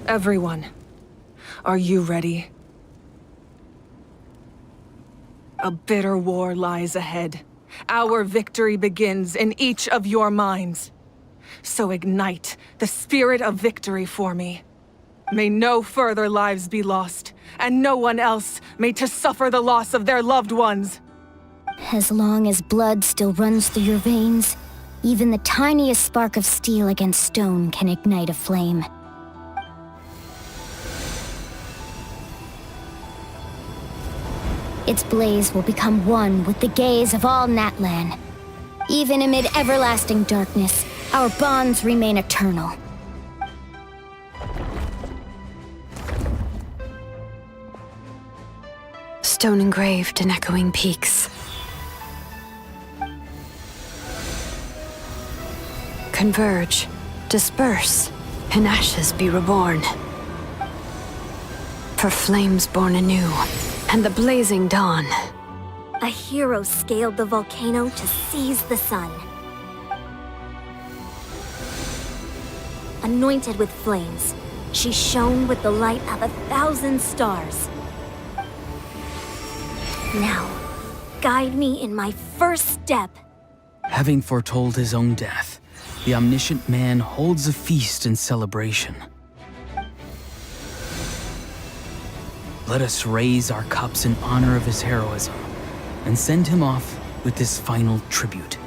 Everyone, are you ready? A bitter war lies ahead. Our victory begins in each of your minds. So ignite the spirit of victory for me. May no further lives be lost, and no one else may to suffer the loss of their loved ones. As long as blood still runs through your veins, even the tiniest spark of steel against stone can ignite a flame. Its blaze will become one with the gaze of all Natlan. Even amid everlasting darkness, our bonds remain eternal. Stone engraved in echoing peaks. Converge, disperse, in ashes be reborn. For flames born anew, and the blazing dawn. A hero scaled the volcano to seize the sun. Anointed with flames, she shone with the light of 1,000 stars. Now, guide me in my first step. Having foretold his own death, the omniscient man holds a feast in celebration. Let us raise our cups in honor of his heroism, and send him off with this final tribute.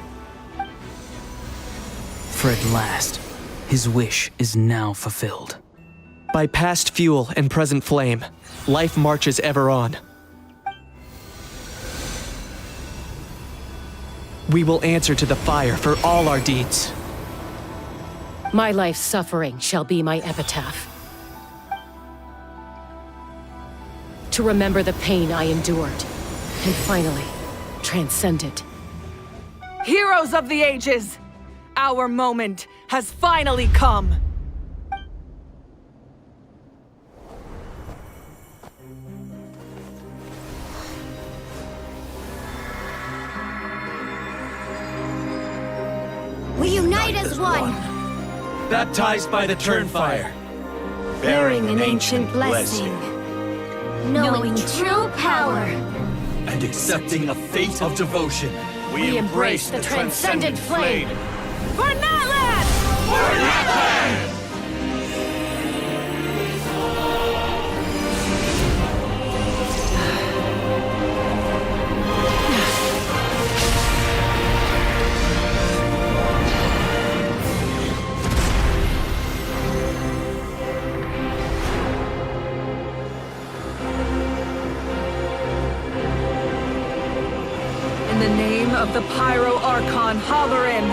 For at last, his wish is now fulfilled. By past fuel and present flame, life marches ever on. We will answer to the fire for all our deeds. My life's suffering shall be my epitaph. To remember the pain I endured, and finally, transcend it. Heroes of the ages! Our moment has finally come! We unite as one! Baptized by the Turnfire, Bearing an ancient blessing. Knowing true power. and accepting a fate of devotion, we embrace the transcendent flame. For Natlan! For Natlan! In the name of the Pyro Archon Halloran,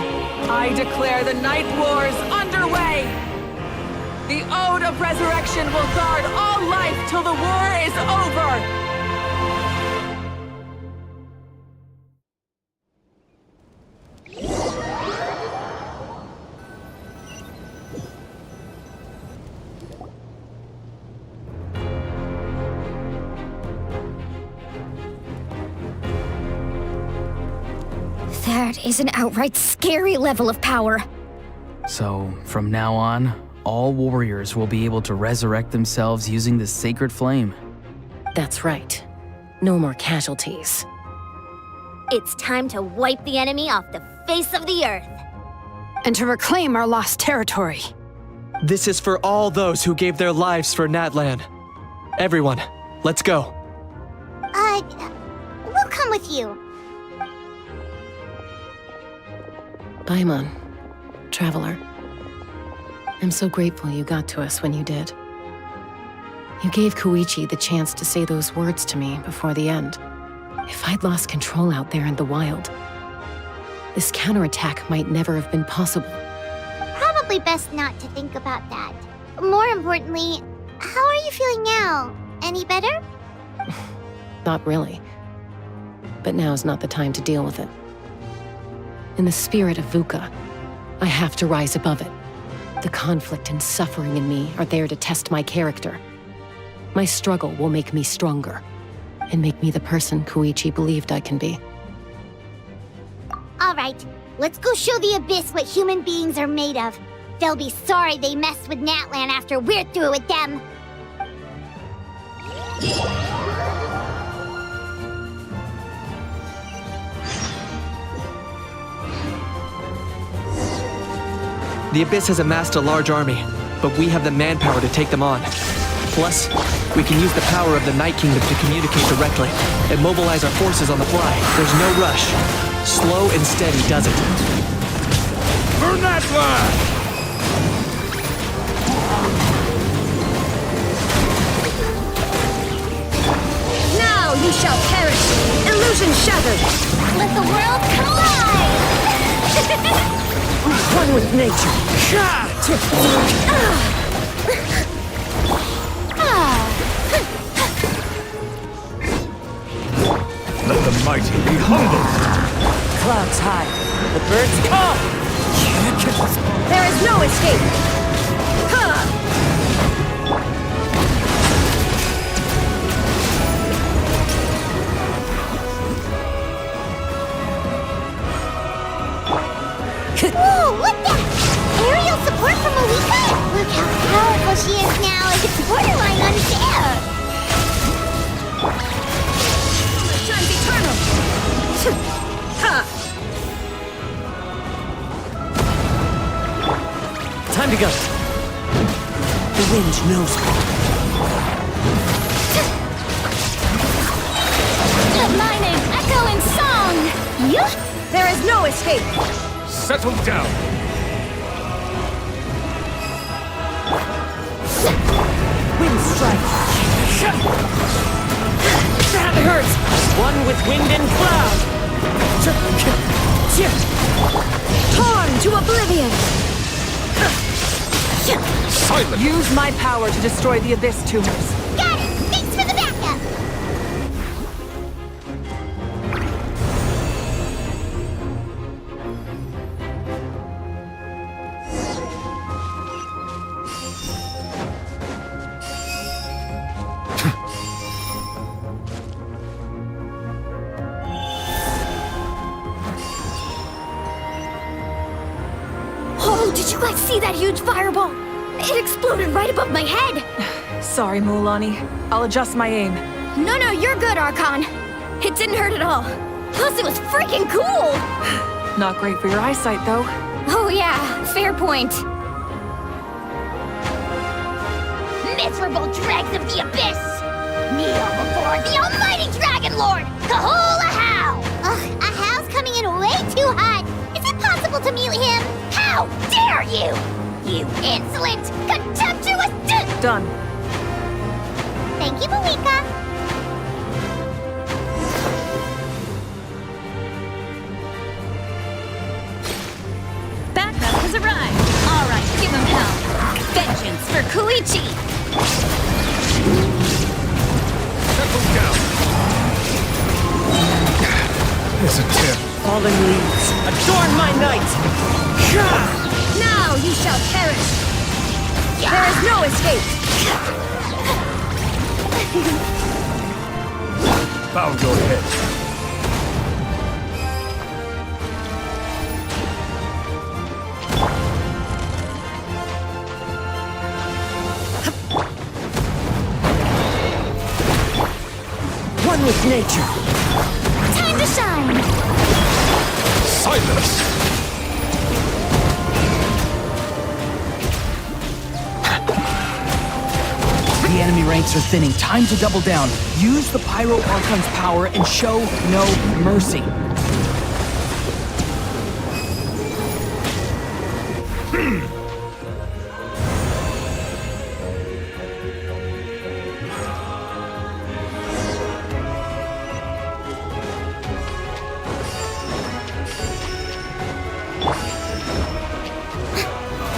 I declare the Night Wars underway! The Ode of Resurrection will guard all life till the war is over! is an outright scary level of power. So, from now on, all warriors will be able to resurrect themselves using the sacred flame. That's right. No more casualties. It's time to wipe the enemy off the face of the earth. And to reclaim our lost territory. This is for all those who gave their lives for Natlan. Everyone, let's go. We'll come with you. Paimon, Traveler. I'm so grateful you got to us when you did. You gave Koichi the chance to say those words to me before the end. If I'd lost control out there in the wild, this counterattack might never have been possible. Probably best not to think about that. More importantly, how are you feeling now? Any better? Not really. But now's not the time to deal with it. In the spirit of VUCA, I have to rise above it. The conflict and suffering in me are there to test my character. My struggle will make me stronger, and make me the person Koichi believed I can be. All right, let's go show the Abyss what human beings are made of. They'll be sorry they messed with Natlan after we're through with them. The Abyss has amassed a large army, but we have the manpower to take them on. Plus, we can use the power of the Night Kingdom to communicate directly and mobilize our forces on the fly. There's no rush. Slow and steady does it. For Natlan! Now you shall perish! Illusion shattered! Let the world collide! One with nature! Let the mighty be humbled! Clouds high, the birds come! There is no escape! Whoa, look that! Aerial support from Malika? Look how powerful she is now. It's borderline unfair. Shine's eternal! Time to go. The wind knows me. Let my name echo in song. Yeah? There is no escape! Settle down! Wind strike. That hurts. One with wind and cloud. Torn to oblivion! Silent! Use my power to destroy the Abyss tumors. Got it. Thanks for the backup. Oh, did you guys see that huge fireball? It exploded right above my head. Sorry, Mualani. I'll adjust my aim. No, you're good, Archon. It didn't hurt at all. Plus, it was freaking cool. Not great for your eyesight, though. Oh yeah, fair point. Miserable dregs of the Abyss! Kneel before the almighty Dragon Lord, Kahula How! Ugh, Ahao's coming in way too hot. Is it possible to mute him? How dare you! You insolent, contemptuous Done. Thank you, Malika. Backup has arrived. All right, give him hell. Vengeance for Koichi. Settle down! There's a tip. Fallen leaves, adorn my night! Now you shall perish! There is no escape! Bow your head. against nature. Time to shine! Silence! The enemy ranks are thinning. Time to double down. Use the Pyro Archon's power and show no mercy.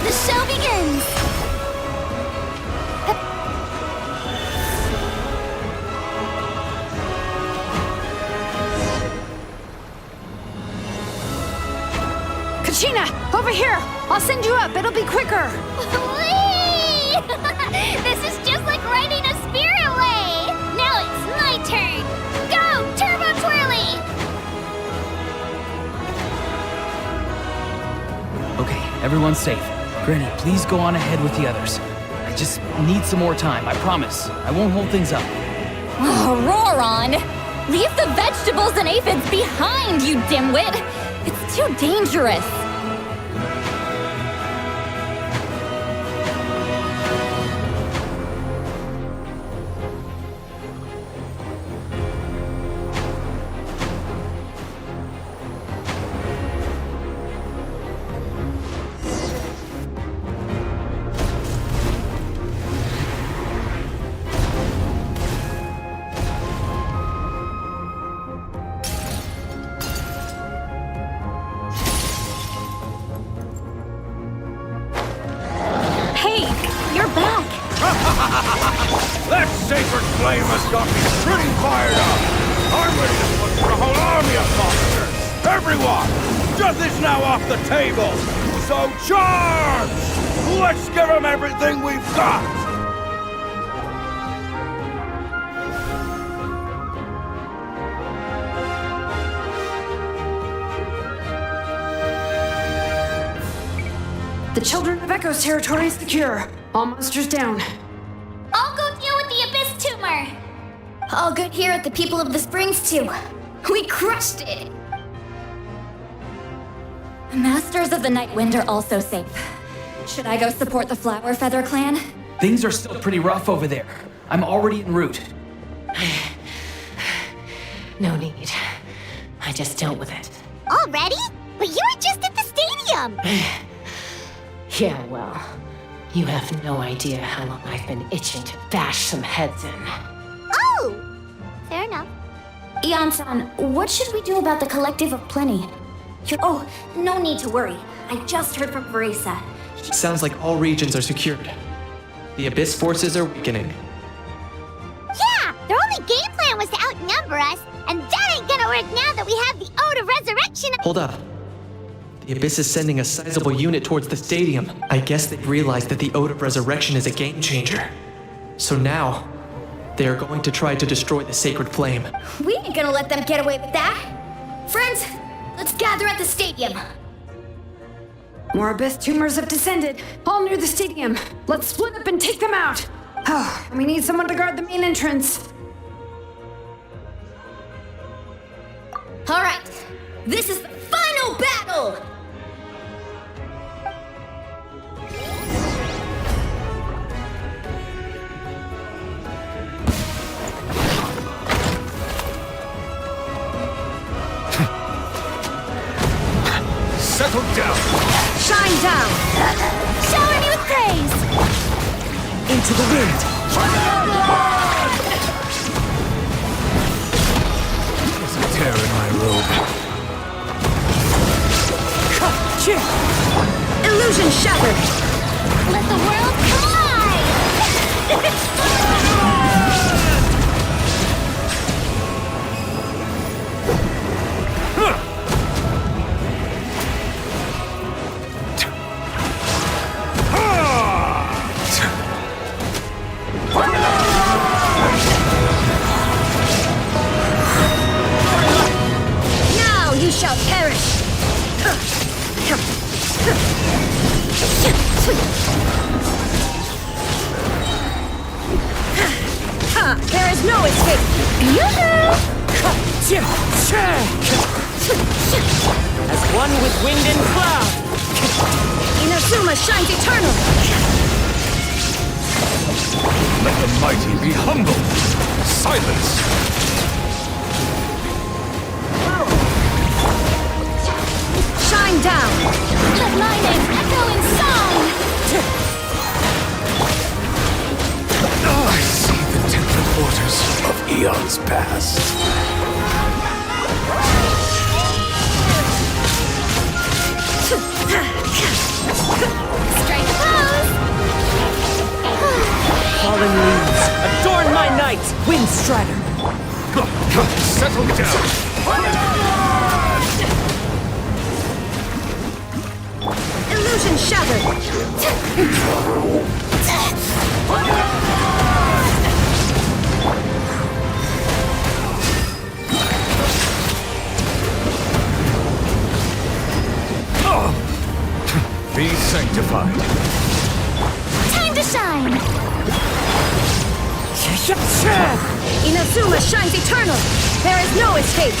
The show begins! Kachina, over here! I'll send you up, it'll be quicker! Whee! This is just like riding a spirit way! Now it's my turn! Go, Turbo Twirly! Okay, everyone's safe. Granny, please go on ahead with the others. I just need some more time, I promise. I won't hold things up. Oh, roar on! Leave the vegetables and aphids behind, you dimwit! It's too dangerous! That sacred flame has got me pretty fired up! I'm ready to put for a whole army of monsters! Everyone! Death is now off the table! So charge! Let's give them everything we've got! The Children of Echo's territory is secure. All monsters down. I'll go deal with the Abyss Tumor! All good here at the People of the Springs, too. We crushed it! The Masters of the Night Wind are also safe. Should I go support the Flower Feather clan? Things are still pretty rough over there. I'm already en route. No need. I just dealt with it. Already? But you were just at the stadium! Yeah, well, you have no idea how long I've been itching to bash some heads in. Oh! Fair enough. Ian-san, what should we do about the Collective of Plenty? Oh, no need to worry. I just heard from Verisa. Sounds like all regions are secured. The Abyss forces are weakening. Yeah! Their only game plan was to outnumber us, and that ain't gonna work now that we have the Ode of Resurrection. Hold up. The Abyss is sending a sizable unit towards the stadium. I guess they've realized that the Ode of Resurrection is a game changer. So now, they are going to try to destroy the sacred flame. We ain't gonna let them get away with that. Friends, let's gather at the stadium. More Abyss tumors have descended, all near the stadium. Let's split up and take them out. Oh, we need someone to guard the main entrance. All right, this is the final battle! Settle down! Shine down! Shower me with praise! Into the wind. There's a tear in my robe. Illusion shattered! Let the world collide! Now you shall perish! There is no escape! Yoo-hoo! As one with wind and cloud. Inazuma shines eternal! Let the mighty be humble. Silence. Shine down! Let my name echo in song! I see the tempered waters of eons past. Strike a pose! Fallen leaves, adorn my night, wind strider. Settle down. Illusion shattered! Be sanctified. Time to shine! Inazuma shines eternal! There is no escape!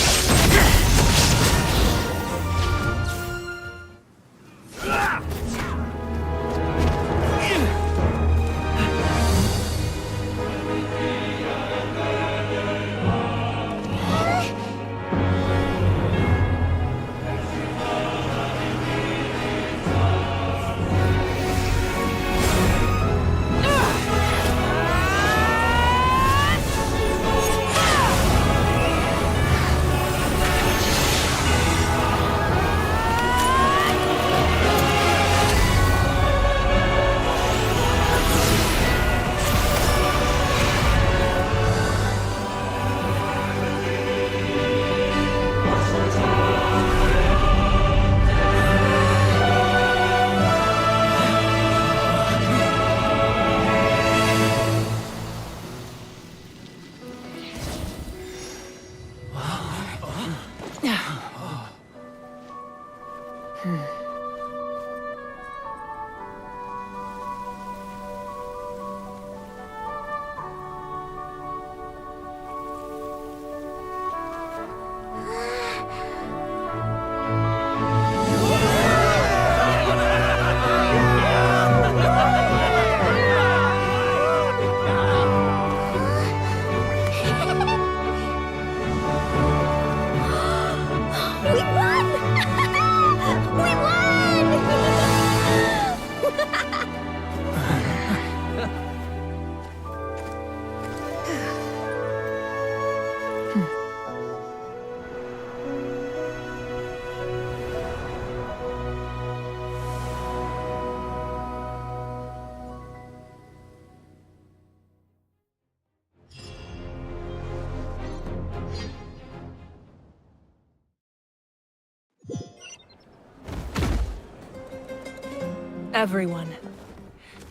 Everyone,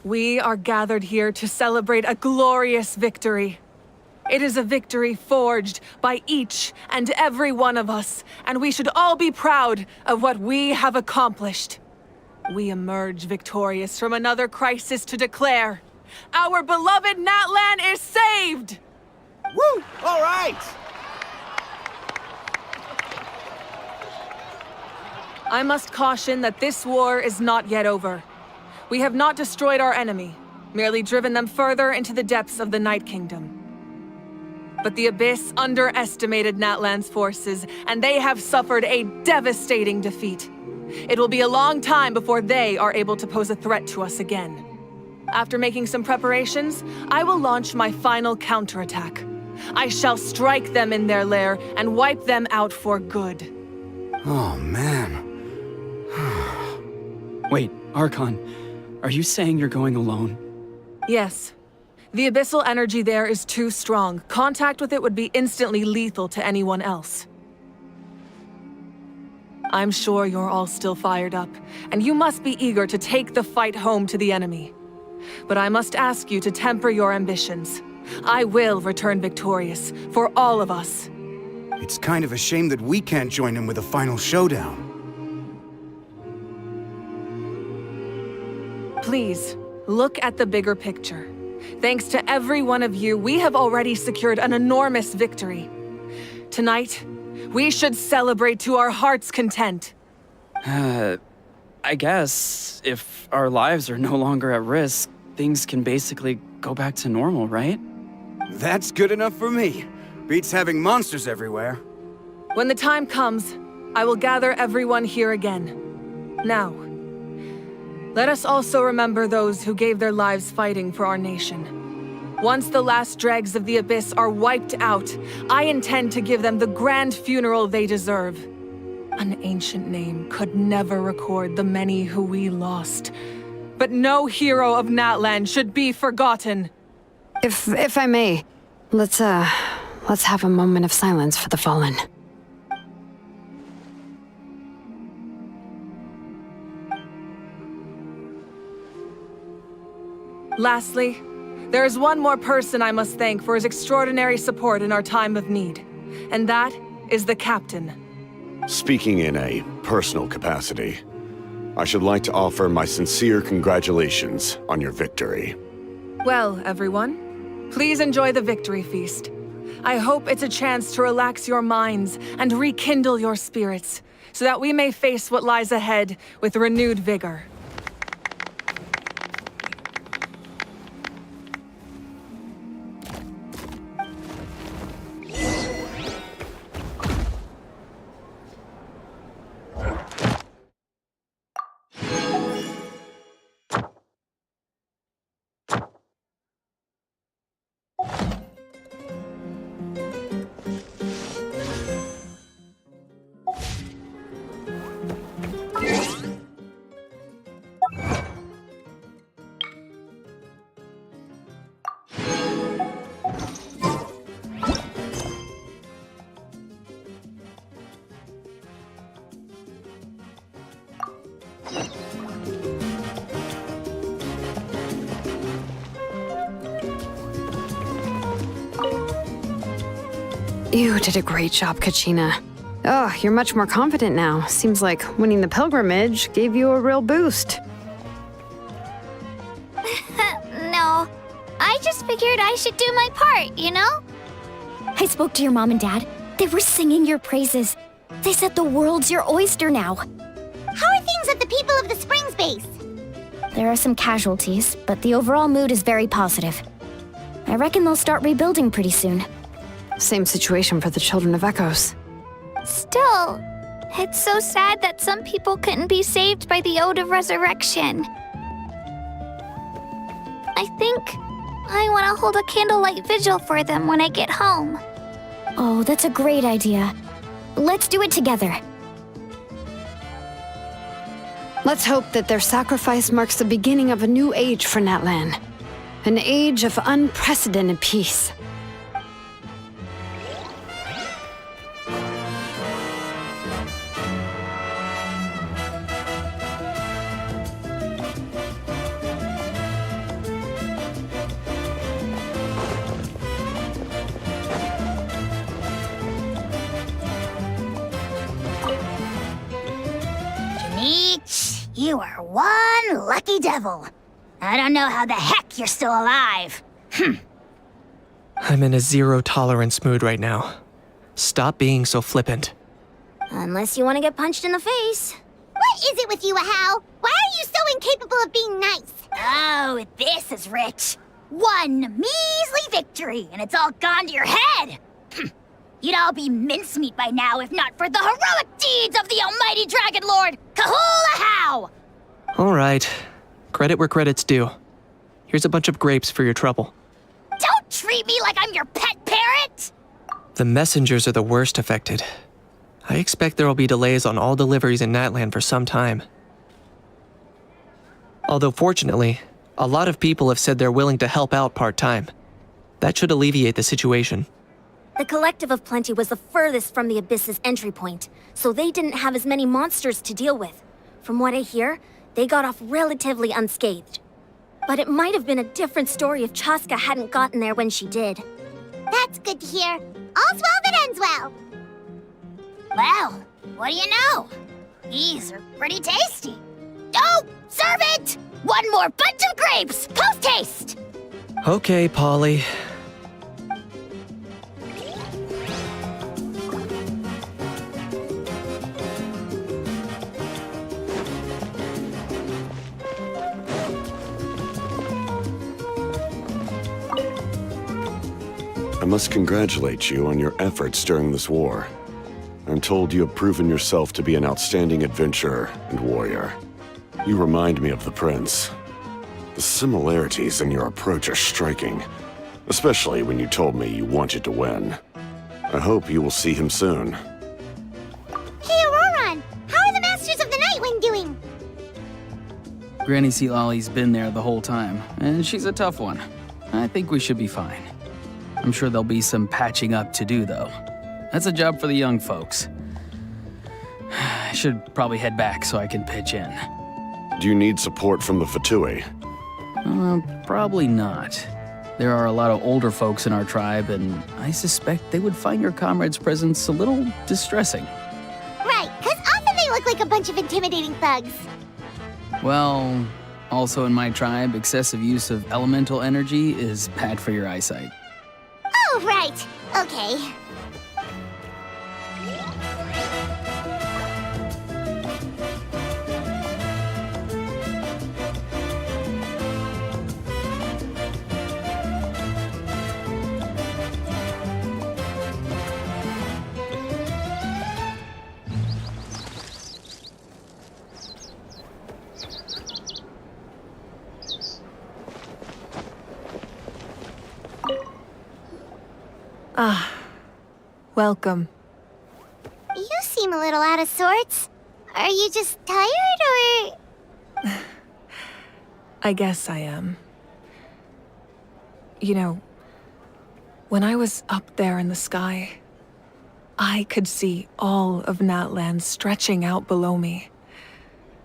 we are gathered here to celebrate a glorious victory. It is a victory forged by each and every one of us, and we should all be proud of what we have accomplished. We emerge victorious from another crisis to declare, our beloved Natlan is saved! Woo! All right! I must caution that this war is not yet over. We have not destroyed our enemy, merely driven them further into the depths of the Night Kingdom. But the Abyss underestimated Natlan's forces, and they have suffered a devastating defeat. It will be a long time before they are able to pose a threat to us again. After making some preparations, I will launch my final counterattack. I shall strike them in their lair and wipe them out for good. Oh, man. Wait, Archon, are you saying you're going alone? Yes. The abyssal energy there is too strong. Contact with it would be instantly lethal to anyone else. I'm sure you're all still fired up, and you must be eager to take the fight home to the enemy. But I must ask you to temper your ambitions. I will return victorious, for all of us. It's kind of a shame that we can't join him with a final showdown. Please, look at the bigger picture. Thanks to every one of you, we have already secured an enormous victory. Tonight, we should celebrate to our heart's content. I guess if our lives are no longer at risk, things can basically go back to normal, right? That's good enough for me. Beats having monsters everywhere. When the time comes, I will gather everyone here again. Now, let us also remember those who gave their lives fighting for our nation. Once the last dregs of the Abyss are wiped out, I intend to give them the grand funeral they deserve. An ancient name could never record the many who we lost. But no hero of Natlan should be forgotten. If I may, let's have a moment of silence for the fallen. Lastly, there is one more person I must thank for his extraordinary support in our time of need, and that is the Captain. Speaking in a personal capacity, I should like to offer my sincere congratulations on your victory. Well, everyone, please enjoy the victory feast. I hope it's a chance to relax your minds and rekindle your spirits, so that we may face what lies ahead with renewed vigor. You did a great job, Kachina. Oh, you're much more confident now. Seems like winning the pilgrimage gave you a real boost. No, I just figured I should do my part, you know? I spoke to your mom and dad. They were singing your praises. They said the world's your oyster now. How are things at the People of the Springs base? There are some casualties, but the overall mood is very positive. I reckon they'll start rebuilding pretty soon. Same situation for the Children of Echoes. Still, it's so sad that some people couldn't be saved by the Ode of Resurrection. I think I want to hold a candlelight vigil for them when I get home. Oh, that's a great idea. Let's do it together. Let's hope that their sacrifice marks the beginning of a new age for Natlan. An age of unprecedented peace. You are one lucky devil. I don't know how the heck you're still alive. I'm in a zero-tolerance mood right now. Stop being so flippant. Unless you want to get punched in the face. What is it with you, Ahau? Why are you so incapable of being nice? Oh, this is rich. One measly victory, and it's all gone to your head. You'd all be mincemeat by now if not for the heroic deeds of the almighty Dragon Lord, Ahau! All right. Credit where credit's due. Here's a bunch of grapes for your trouble. Don't treat me like I'm your pet parrot! The messengers are the worst affected. I expect there will be delays on all deliveries in Natlan for some time. Although fortunately, a lot of people have said they're willing to help out part-time. That should alleviate the situation. The Collective of Plenty was the furthest from the Abyss's entry point, so they didn't have as many monsters to deal with. From what I hear, they got off relatively unscathed. But it might have been a different story if Chaska hadn't gotten there when she did. That's good to hear. All's well that ends well. Well, what do you know? These are pretty tasty. Oh, serve it! One more bunch of grapes, post-haste! Okay, Polly. I must congratulate you on your efforts during this war. I'm told you have proven yourself to be an outstanding adventurer and warrior. You remind me of the Prince. The similarities in your approach are striking, especially when you told me you wanted to win. I hope you will see him soon. Hey, Auroron! How are the Masters of the Nightwind doing? Granny Sea Lolly's been there the whole time, and she's a tough one. I think we should be fine. I'm sure there'll be some patching up to do, though. That's a job for the young folks. I should probably head back so I can pitch in. Do you need support from the Fatui? Probably not. There are a lot of older folks in our tribe, and I suspect they would find your comrade's presence a little distressing. Right, because often they look like a bunch of intimidating thugs. Well, also in my tribe, excessive use of elemental energy is bad for your eyesight. Oh, right. Okay. Welcome. You seem a little out of sorts. Are you just tired, or...? I guess I am. You know, when I was up there in the sky, I could see all of Natlan stretching out below me.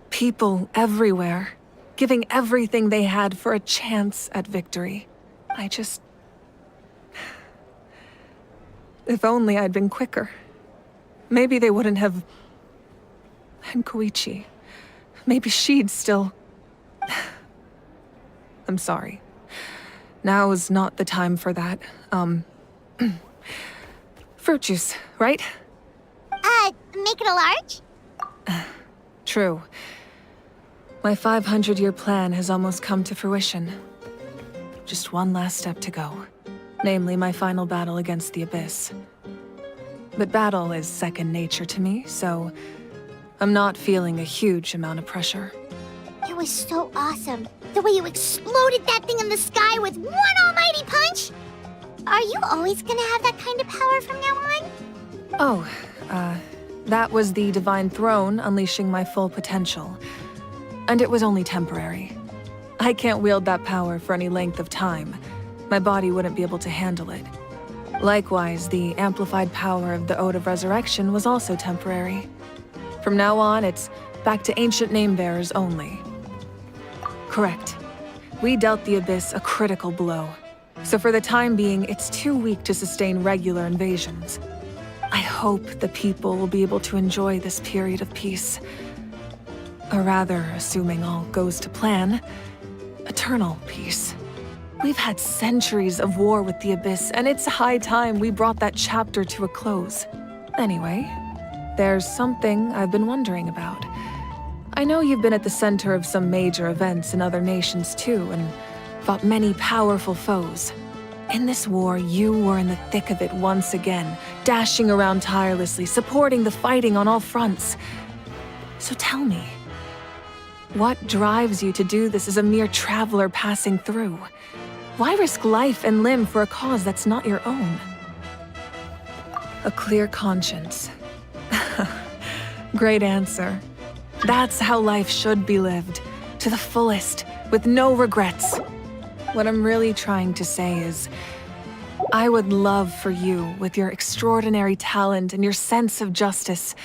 People everywhere, giving everything they had for a chance at victory. If only I'd been quicker. Maybe they wouldn't have... And Koichi. Maybe she'd still... I'm sorry. Now is not the time for that. Fruit juice, right? Make it a large? True. My 500-year plan has almost come to fruition. Just one last step to go. Namely, my final battle against the Abyss. But battle is second nature to me, so I'm not feeling a huge amount of pressure. It was so awesome. The way you exploded that thing in the sky with one almighty punch! Are you always gonna have that kind of power from now on? Oh, that was the Divine Throne unleashing my full potential. And it was only temporary. I can't wield that power for any length of time. My body wouldn't be able to handle it. Likewise, the amplified power of the Ode of Resurrection was also temporary. From now on, it's back to ancient name-bearers only. Correct. We dealt the Abyss a critical blow. So for the time being, it's too weak to sustain regular invasions. I hope the people will be able to enjoy this period of peace. Or rather, assuming all goes to plan, eternal peace. We've had centuries of war with the Abyss, and it's high time we brought that chapter to a close. Anyway, there's something I've been wondering about. I know you've been at the center of some major events in other nations too, and fought many powerful foes. In this war, you were in the thick of it once again, dashing around tirelessly, supporting the fighting on all fronts. So tell me, what drives you to do this as a mere traveler passing through? Why risk life and limb for a cause that's not your own? A clear conscience. Great answer. That's how life should be lived, to the fullest, with no regrets. What I'm really trying to say is, I would love for you, with your extraordinary talent and your sense of justice,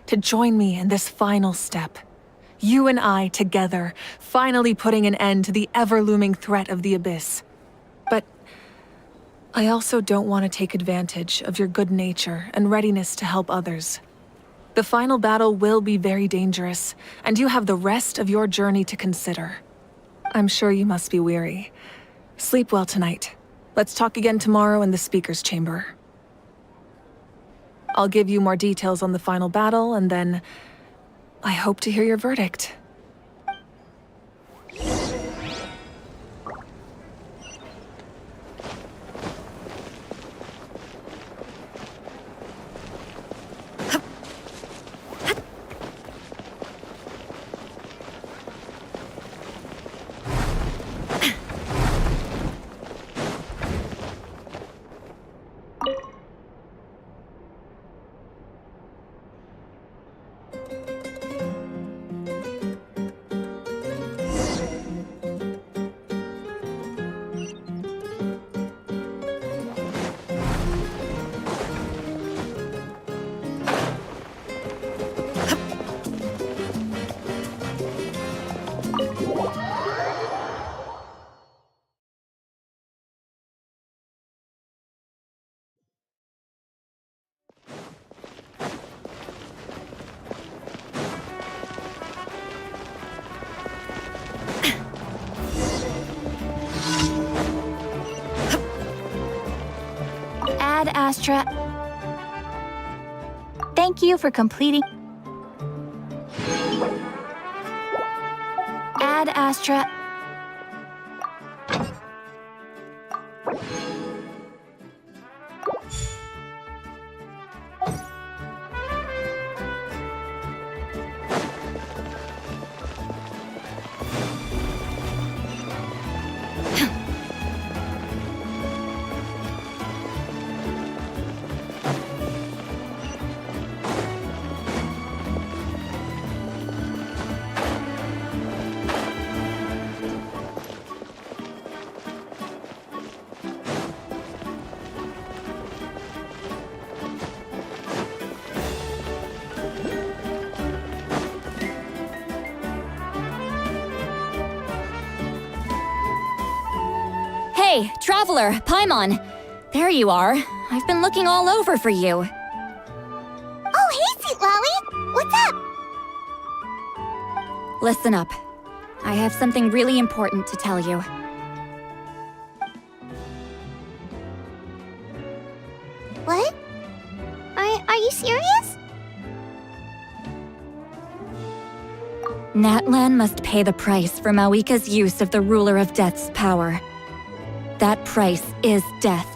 to join me in this final step. You and I together, finally putting an end to the ever-looming threat of the Abyss. But I also don't want to take advantage of your good nature and readiness to help others. The final battle will be very dangerous, and you have the rest of your journey to consider. I'm sure you must be weary. Sleep well tonight. Let's talk again tomorrow in the speaker's chamber. I'll give you more details on the final battle, and then I hope to hear your verdict. Astra. Thank you for completing. Add Astra. Hey, Traveler, Paimon. There you are. I've been looking all over for you. Oh, hey, Sweet Lolly! What's up? Listen up. I have something really important to tell you. What? Are you serious? Natlan must pay the price for Mawika's use of the Ruler of Death's power. That price is death.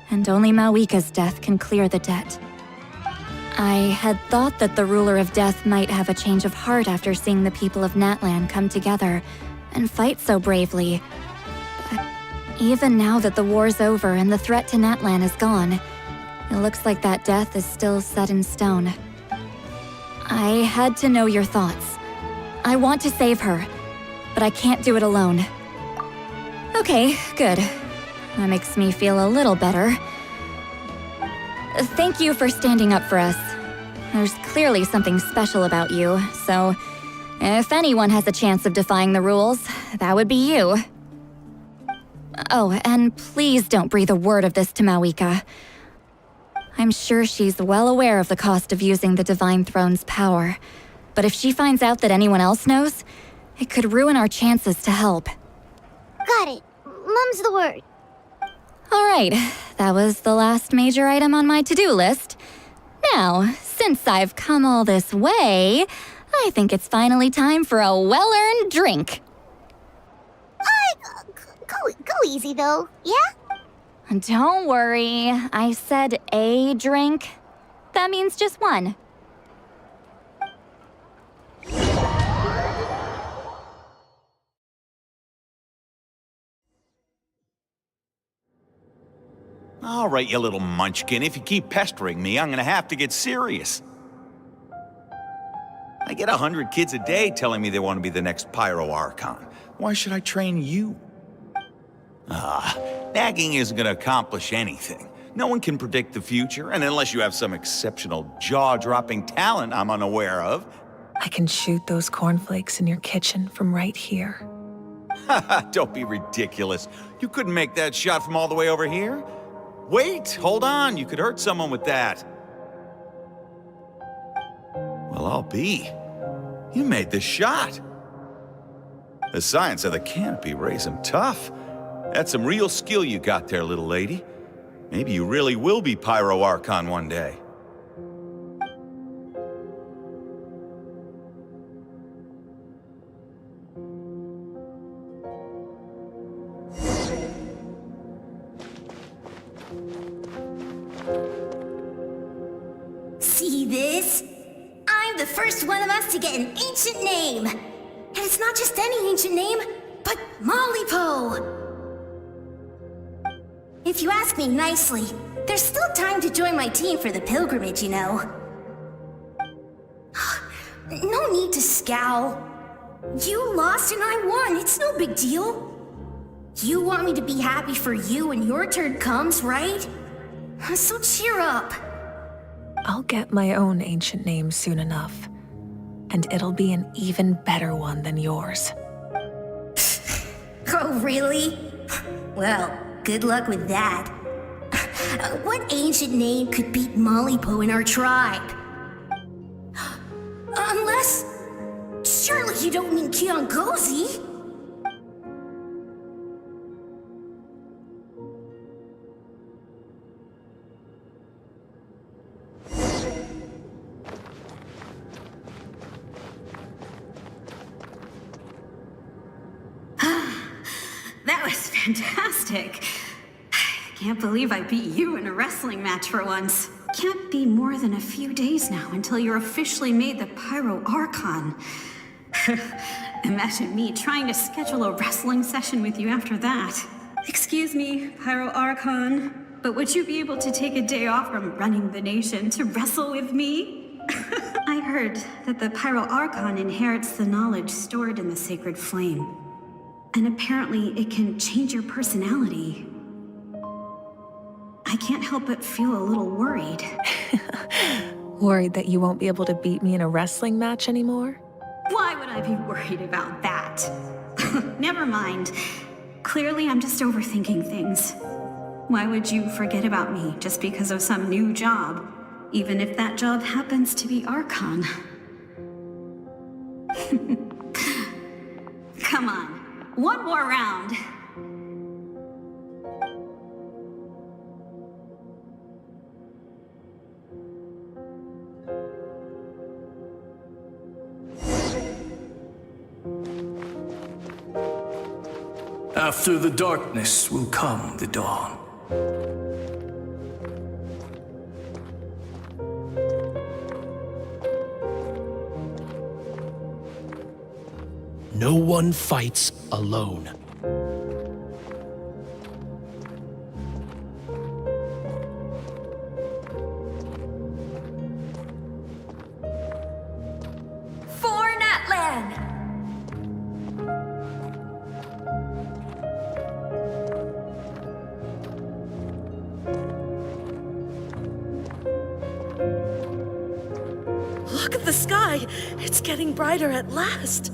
And only Mawika's death can clear the debt. I had thought that the Ruler of Death might have a change of heart after seeing the people of Natlan come together and fight so bravely. But even now that the war's over and the threat to Natlan is gone, it looks like that death is still set in stone. I had to know your thoughts. I want to save her, but I can't do it alone. Okay, good. That makes me feel a little better. Thank you for standing up for us. There's clearly something special about you, so if anyone has a chance of defying the rules, that would be you. Oh, and please don't breathe a word of this to Mawika. I'm sure she's well aware of the cost of using the Divine Throne's power, but if she finds out that anyone else knows, it could ruin our chances to help. Got it. Mum's the word. All right, that was the last major item on my to-do list. Now, since I've come all this way, I think it's finally time for a well-earned drink. Go easy, though, yeah? Don't worry, I said a drink. That means just one. All right, you little munchkin. If you keep pestering me, I'm gonna have to get serious. I get 100 kids a day telling me they want to be the next Pyro Archon. Why should I train you? Nagging isn't gonna accomplish anything. No one can predict the future, and unless you have some exceptional jaw-dropping talent I'm unaware of. I can shoot those cornflakes in your kitchen from right here. Don't be ridiculous. You couldn't make that shot from all the way over here? Wait, hold on, you could hurt someone with that. Well, I'll be. You made the shot. The science of the canopy raised him tough. That's some real skill you got there, little lady. Maybe you really will be Pyro Archon one day. See this? I'm the first one of us to get an ancient name. And it's not just any ancient name, but Malipo. If you ask me nicely, there's still time to join my team for the pilgrimage, you know. No need to scowl. You lost and I won, it's no big deal. You want me to be happy for you when your turn comes, right? So cheer up. I'll get my own ancient name soon enough, and it'll be an even better one than yours. Oh, really? Well, good luck with that. What ancient name could beat Malipo in our tribe? Unless... surely you don't mean Kiangozi? Fantastic. Can't believe I beat you in a wrestling match for once. Can't be more than a few days now until you're officially made the Pyro Archon. Imagine me trying to schedule a wrestling session with you after that. Excuse me, Pyro Archon, but would you be able to take a day off from running the nation to wrestle with me? I heard that the Pyro Archon inherits the knowledge stored in the sacred flame. And apparently it can change your personality. I can't help but feel a little worried. Worried that you won't be able to beat me in a wrestling match anymore? Why would I be worried about that? Never mind. Clearly, I'm just overthinking things. Why would you forget about me just because of some new job, even if that job happens to be Archon? Come on, one more round. After the darkness will come the dawn. No one fights alone. For Natlan! Look at the sky! It's getting brighter at last!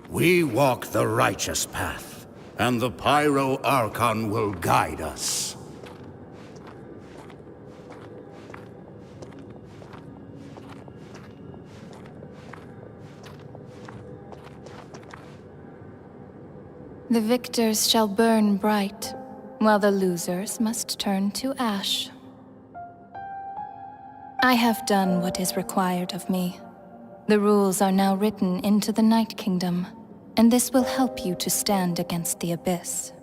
We walk the righteous path, and the Pyro Archon will guide us. The victors shall burn bright, while the losers must turn to ash. I have done what is required of me. The rules are now written into the Night Kingdom, and this will help you to stand against the Abyss.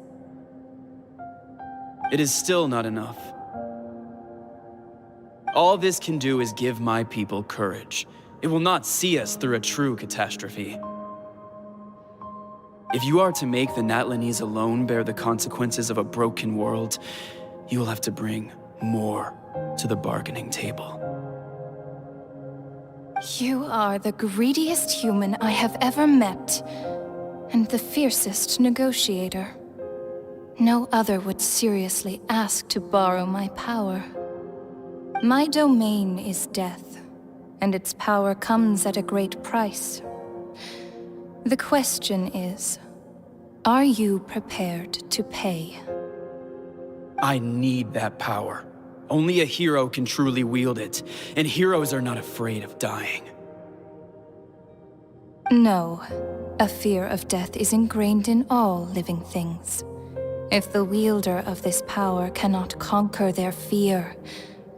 It is still not enough. All this can do is give my people courage. It will not see us through a true catastrophe. If you are to make the Natlanese alone bear the consequences of a broken world, you will have to bring more to the bargaining table. You are the greediest human I have ever met, and the fiercest negotiator. No other would seriously ask to borrow my power. My domain is death, and its power comes at a great price. The question is, are you prepared to pay? I need that power. Only a hero can truly wield it, and heroes are not afraid of dying. No, a fear of death is ingrained in all living things. If the wielder of this power cannot conquer their fear,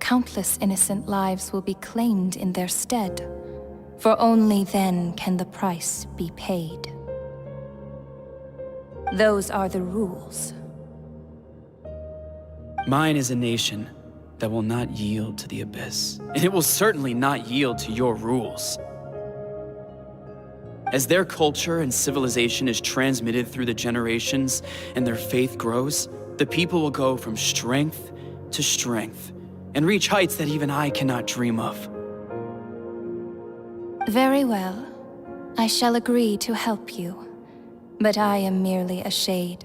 countless innocent lives will be claimed in their stead. For only then can the price be paid. Those are the rules. Mine is a nation that will not yield to the Abyss, and it will certainly not yield to your rules. As their culture and civilization is transmitted through the generations and their faith grows, the people will go from strength to strength and reach heights that even I cannot dream of. Very well. I shall agree to help you. But I am merely a shade,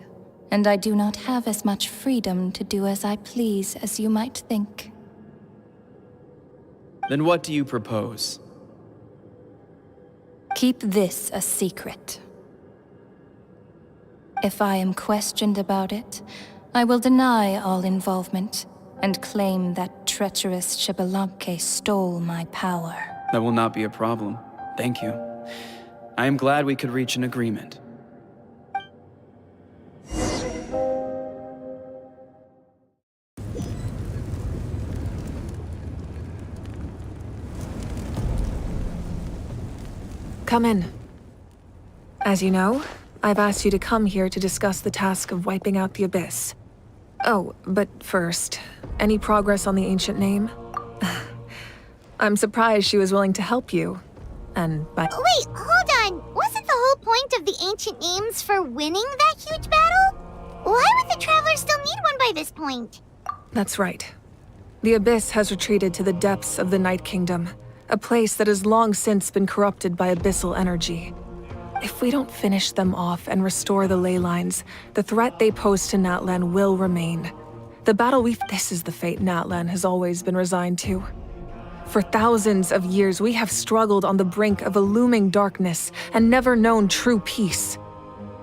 and I do not have as much freedom to do as I please as you might think. Then what do you propose? Keep this a secret. If I am questioned about it, I will deny all involvement and claim that treacherous Xbalanque stole my power. That will not be a problem. Thank you. I am glad we could reach an agreement. Come in. As you know, I've asked you to come here to discuss the task of wiping out the Abyss. Oh, but first, any progress on the ancient name? I'm surprised she was willing to help you. And by— Wait, hold on. Wasn't the whole point of the ancient names for winning that huge battle? Why would the Travelers still need one by this point? That's right. The Abyss has retreated to the depths of the Night Kingdom, a place that has long since been corrupted by abyssal energy. If we don't finish them off and restore the ley lines, the threat they pose to Natlan will remain. The battle This is the fate Natlan has always been resigned to. For thousands of years, we have struggled on the brink of a looming darkness and never known true peace.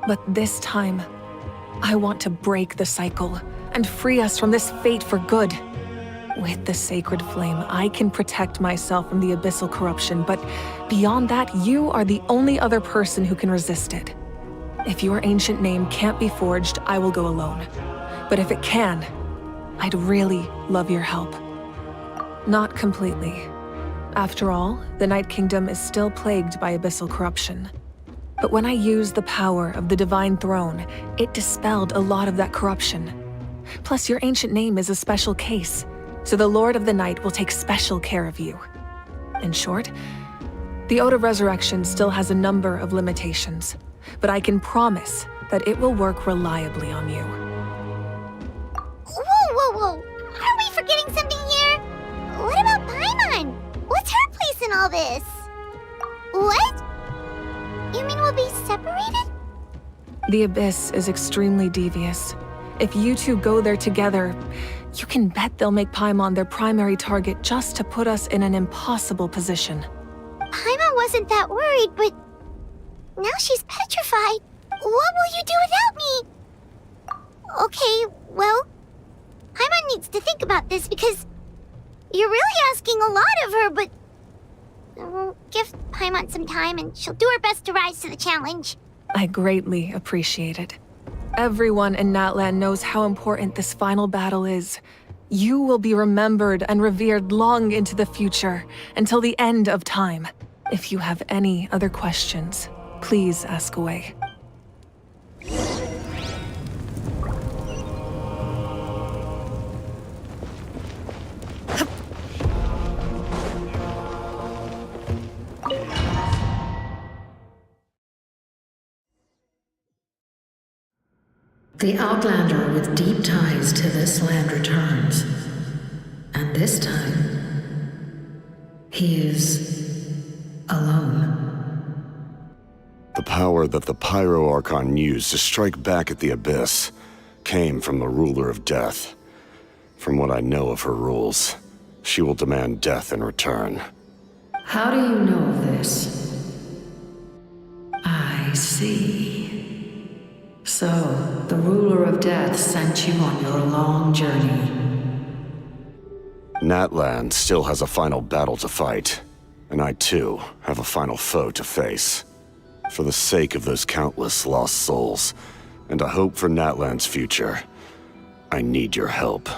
But this time, I want to break the cycle and free us from this fate for good. With the sacred flame, I can protect myself from the abyssal corruption, but beyond that, you are the only other person who can resist it. If your ancient name can't be forged, I will go alone. But if it can, I'd really love your help. Not completely. After all, the Night Kingdom is still plagued by abyssal corruption. But when I used the power of the Divine Throne, it dispelled a lot of that corruption. Plus, your ancient name is a special case, so the Lord of the Night will take special care of you. In short, the Ode of Resurrection still has a number of limitations, but I can promise that it will work reliably on you. Whoa! Are we forgetting something here? What about Paimon? What's her place in all this? What? You mean we'll be separated? The Abyss is extremely devious. If you two go there together, you can bet they'll make Paimon their primary target just to put us in an impossible position. Paimon wasn't that worried, but now she's petrified. What will you do without me? Okay, well, Paimon needs to think about this because you're really asking a lot of her, but we'll give Paimon some time and she'll do her best to rise to the challenge. I greatly appreciate it. Everyone in Natlan knows how important this final battle is. You will be remembered and revered long into the future, until the end of time. If you have any other questions, please ask away. The Outlander with deep ties to this land returns. And this time, he is alone. The power that the Pyro Archon used to strike back at the Abyss came from the Ruler of Death. From what I know of her rules, she will demand death in return. How do you know of this? I see. So, the Ruler of Death sent you on your long journey. Natlan still has a final battle to fight, and I too have a final foe to face. For the sake of those countless lost souls, and a hope for Natlan's future, I need your help.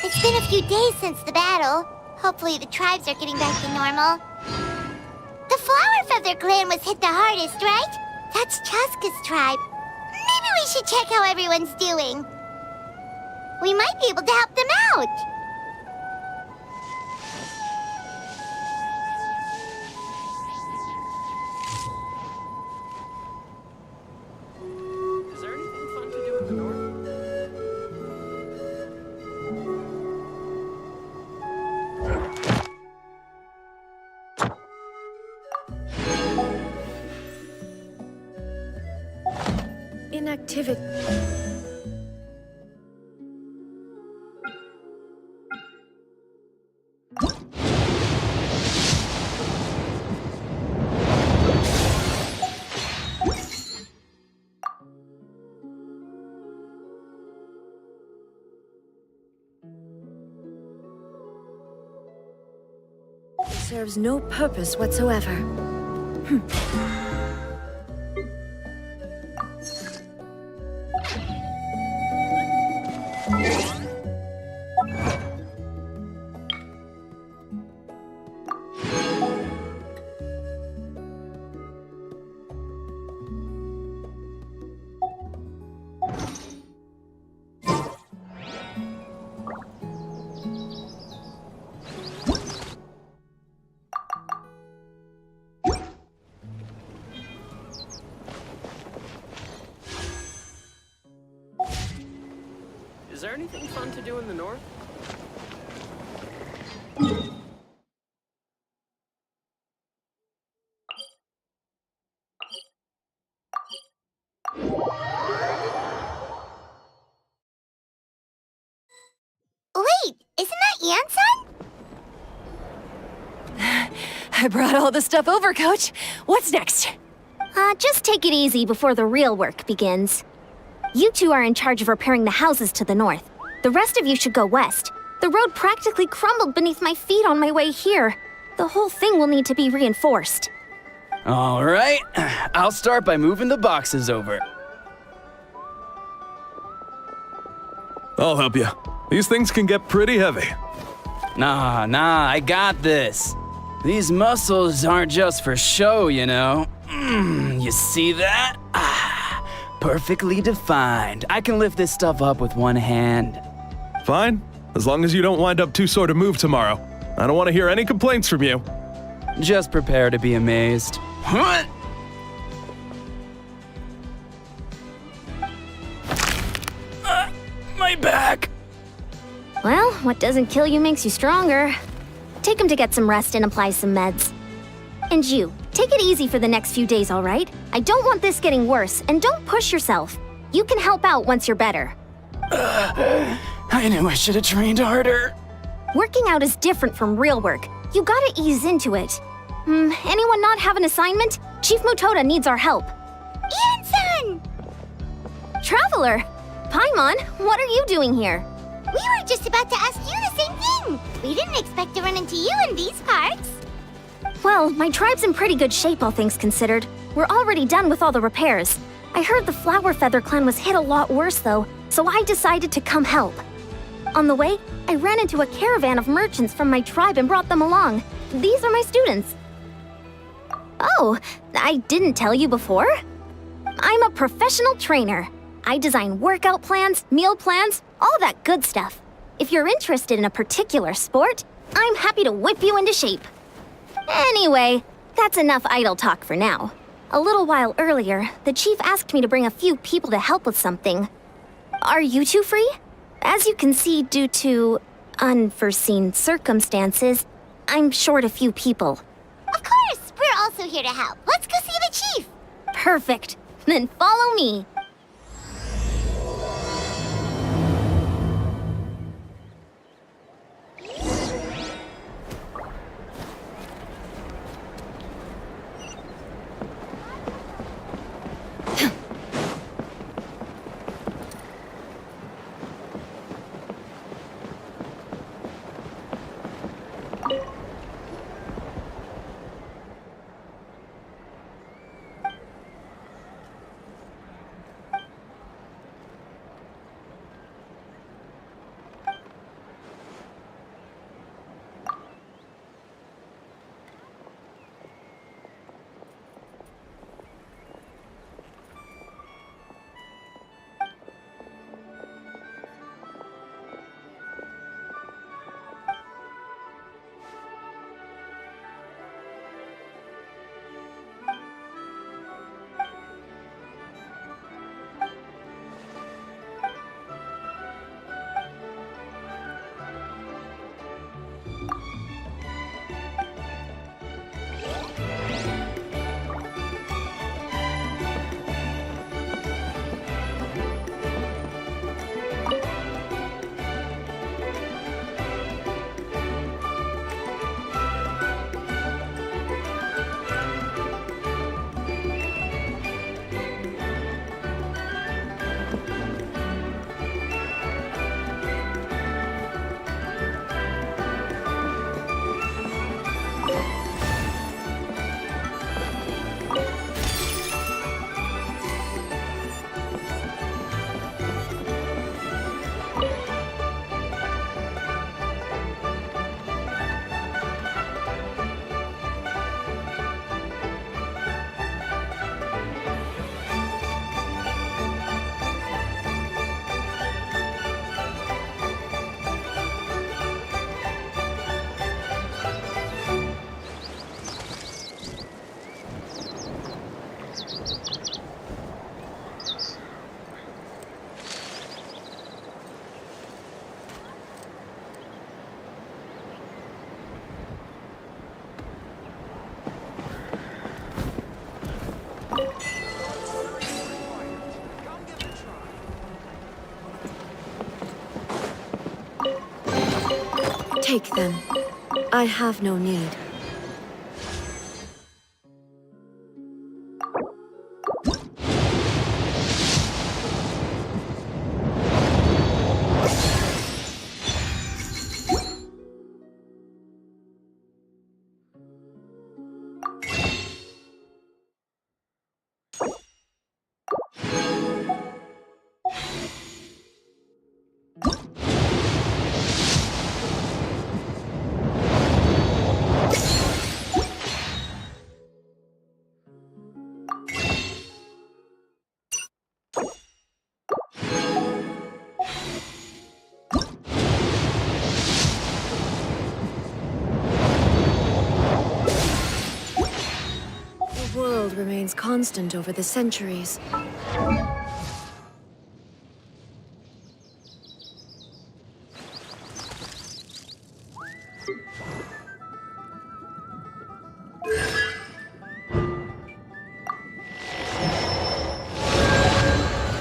It's been a few days since the battle. Hopefully the tribes are getting back to normal. The Flower Feather clan was hit the hardest, right? That's Chaska's tribe. Maybe we should check how everyone's doing. We might be able to help them out. Is there anything fun to do in the north? Inactivity. serves no purpose whatsoever. Is there anything fun to do in the north? Wait, isn't that Yan's son? I brought all the stuff over, Coach. What's next? Just take it easy before the real work begins. You two are in charge of repairing the houses to the north. The rest of you should go west. The road practically crumbled beneath my feet on my way here. The whole thing will need to be reinforced. All right, I'll start by moving the boxes over. I'll help you. These things can get pretty heavy. Nah, I got this. These muscles aren't just for show, you know. You see that? Perfectly defined. I can lift this stuff up with one hand. Fine, as long as you don't wind up too sore to move tomorrow. I don't want to hear any complaints from you. Just prepare to be amazed. My back! Well, what doesn't kill you makes you stronger. Take him to get some rest and apply some meds. And you, take it easy for the next few days, all right? I don't want this getting worse, and don't push yourself. You can help out once you're better. I knew I should have trained harder. Working out is different from real work. You gotta ease into it. Anyone not have an assignment? Chief Mutoda needs our help. Yansan! Traveler! Paimon, what are you doing here? We were just about to ask you the same thing. We didn't expect to run into you in these parts. Well, my tribe's in pretty good shape, all things considered. We're already done with all the repairs. I heard the Flower Feather clan was hit a lot worse, though, so I decided to come help. On the way, I ran into a caravan of merchants from my tribe and brought them along. These are my students. Oh, I didn't tell you before? I'm a professional trainer. I design workout plans, meal plans, all that good stuff. If you're interested in a particular sport, I'm happy to whip you into shape. Anyway, that's enough idle talk for now. A little while earlier, the chief asked me to bring a few people to help with something. Are you two free? As you can see, due to unforeseen circumstances, I'm short a few people. Of course, we're also here to help. Let's go see the chief. Perfect. Then follow me. Take them. I have no need. The world remains constant over the centuries.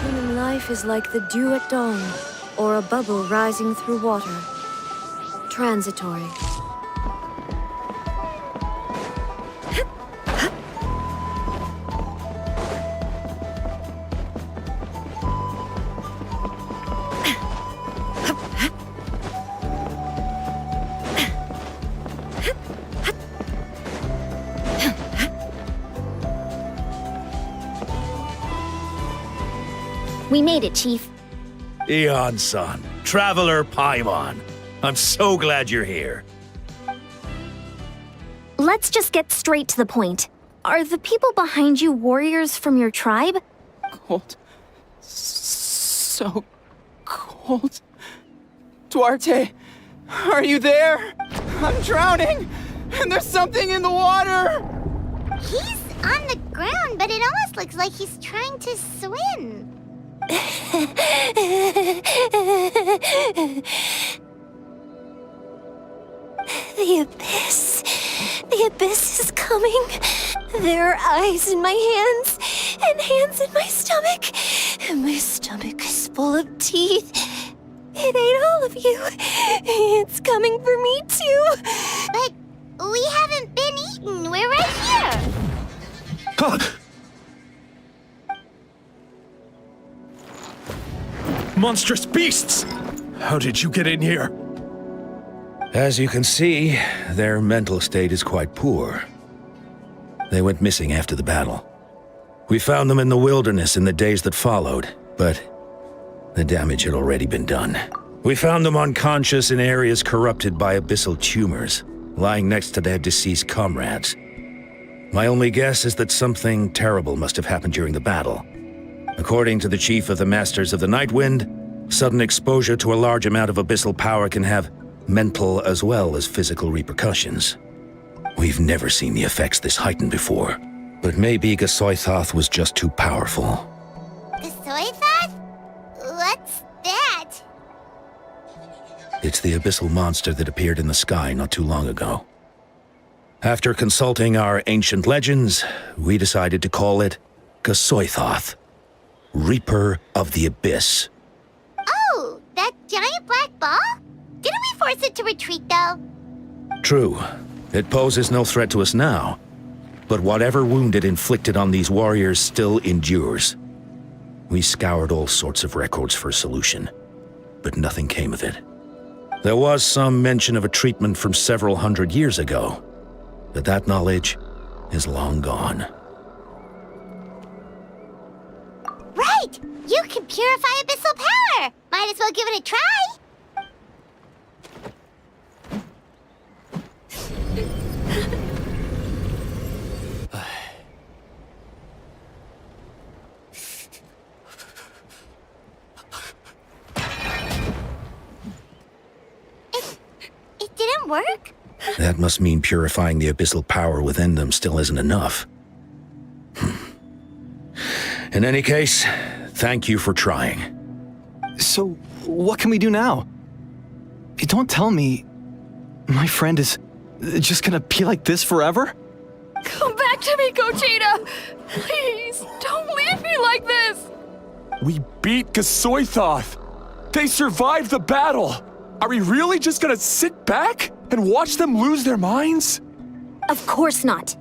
Human life is like the dew at dawn, or a bubble rising through water. Transitory. We made it, Chief. Eon-san, Traveler Paimon. I'm so glad you're here. Let's just get straight to the point. Are the people behind you warriors from your tribe? Cold. So cold. Duarte, are you there? I'm drowning, and there's something in the water! He's on the ground, but it almost looks like he's trying to swim. The abyss. The abyss is coming. There are eyes in my hands, and hands in my stomach. And my stomach is full of teeth. It ate all of you. It's coming for me too. But we haven't been eaten. We're right here. Monstrous beasts! How did you get in here? As you can see, their mental state is quite poor. They went missing after the battle. We found them in the wilderness in the days that followed, but the damage had already been done. We found them unconscious in areas corrupted by abyssal tumors, lying next to their deceased comrades. My only guess is that something terrible must have happened during the battle. According to the chief of the Masters of the Nightwind, sudden exposure to a large amount of abyssal power can have mental as well as physical repercussions. We've never seen the effects this heightened before, but maybe Gasoithoth was just too powerful. Gasoithoth? What's that? It's the abyssal monster that appeared in the sky not too long ago. After consulting our ancient legends, we decided to call it Gasoithoth, Reaper of the Abyss. Oh, that giant black ball? Didn't we force it to retreat, though? True. It poses no threat to us now, but whatever wound it inflicted on these warriors still endures. We scoured all sorts of records for a solution, but nothing came of it. There was some mention of a treatment from several hundred years ago, but that knowledge is long gone. Right! You can purify abyssal power! Might as well give it a try! It didn't work? That must mean purifying the abyssal power within them still isn't enough. In any case, thank you for trying. So, what can we do now? Don't tell me my friend is just gonna be like this forever? Come back to me, Gogeta! Please, don't leave me like this! We beat Gasoithoth! They survived the battle! Are we really just gonna sit back and watch them lose their minds? Of course not.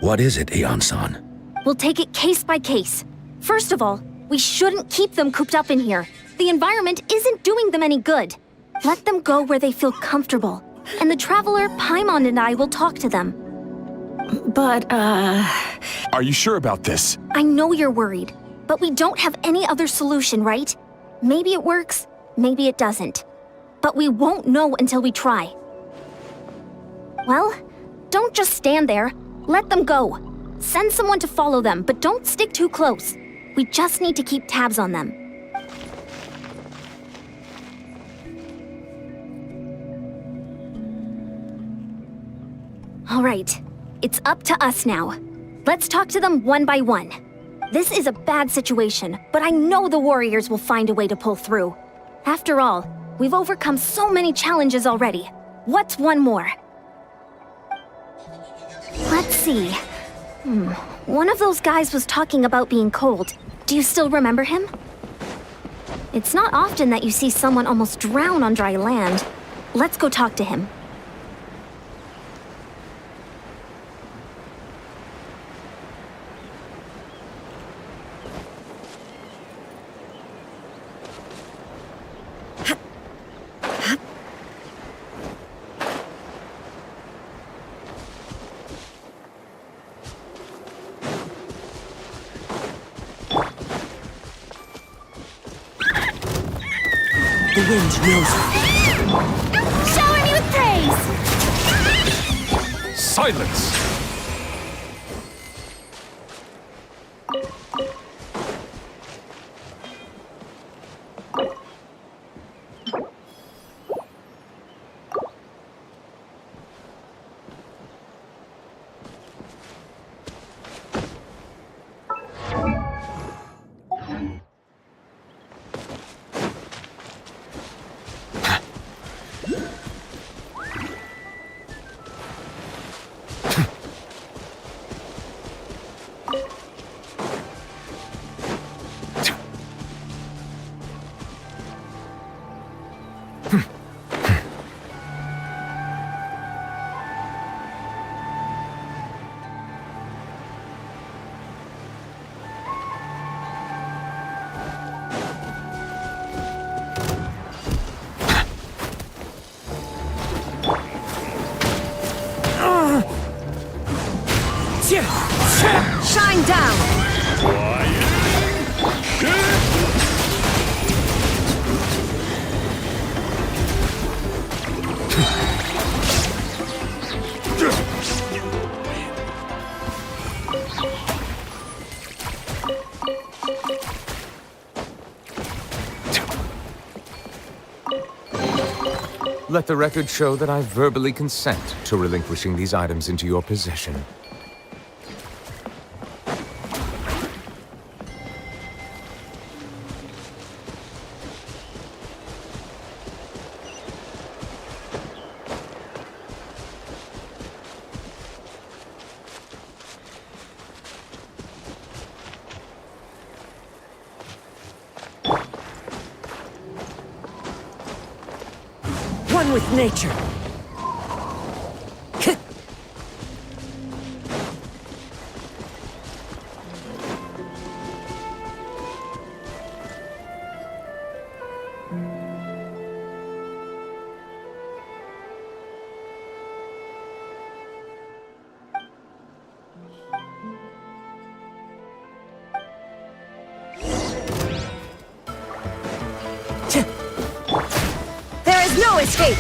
What is it, Aeon-san? We'll take it case by case. First of all, we shouldn't keep them cooped up in here. The environment isn't doing them any good. Let them go where they feel comfortable. And the Traveler, Paimon, and I will talk to them. But, Are you sure about this? I know you're worried, but we don't have any other solution, right? Maybe it works, maybe it doesn't. But we won't know until we try. Well, don't just stand there. Let them go. Send someone to follow them, but don't stick too close. We just need to keep tabs on them. All right, it's up to us now. Let's talk to them one by one. This is a bad situation, but I know the warriors will find a way to pull through. After all, we've overcome so many challenges already. What's one more? Let's see. One of those guys was talking about being cold. Do you still remember him? It's not often that you see someone almost drown on dry land. Let's go talk to him. The wind knows me. Shower me with praise! Silence! Shine down! Let the record show that I verbally consent to relinquishing these items into your possession. One with nature. There is no escape!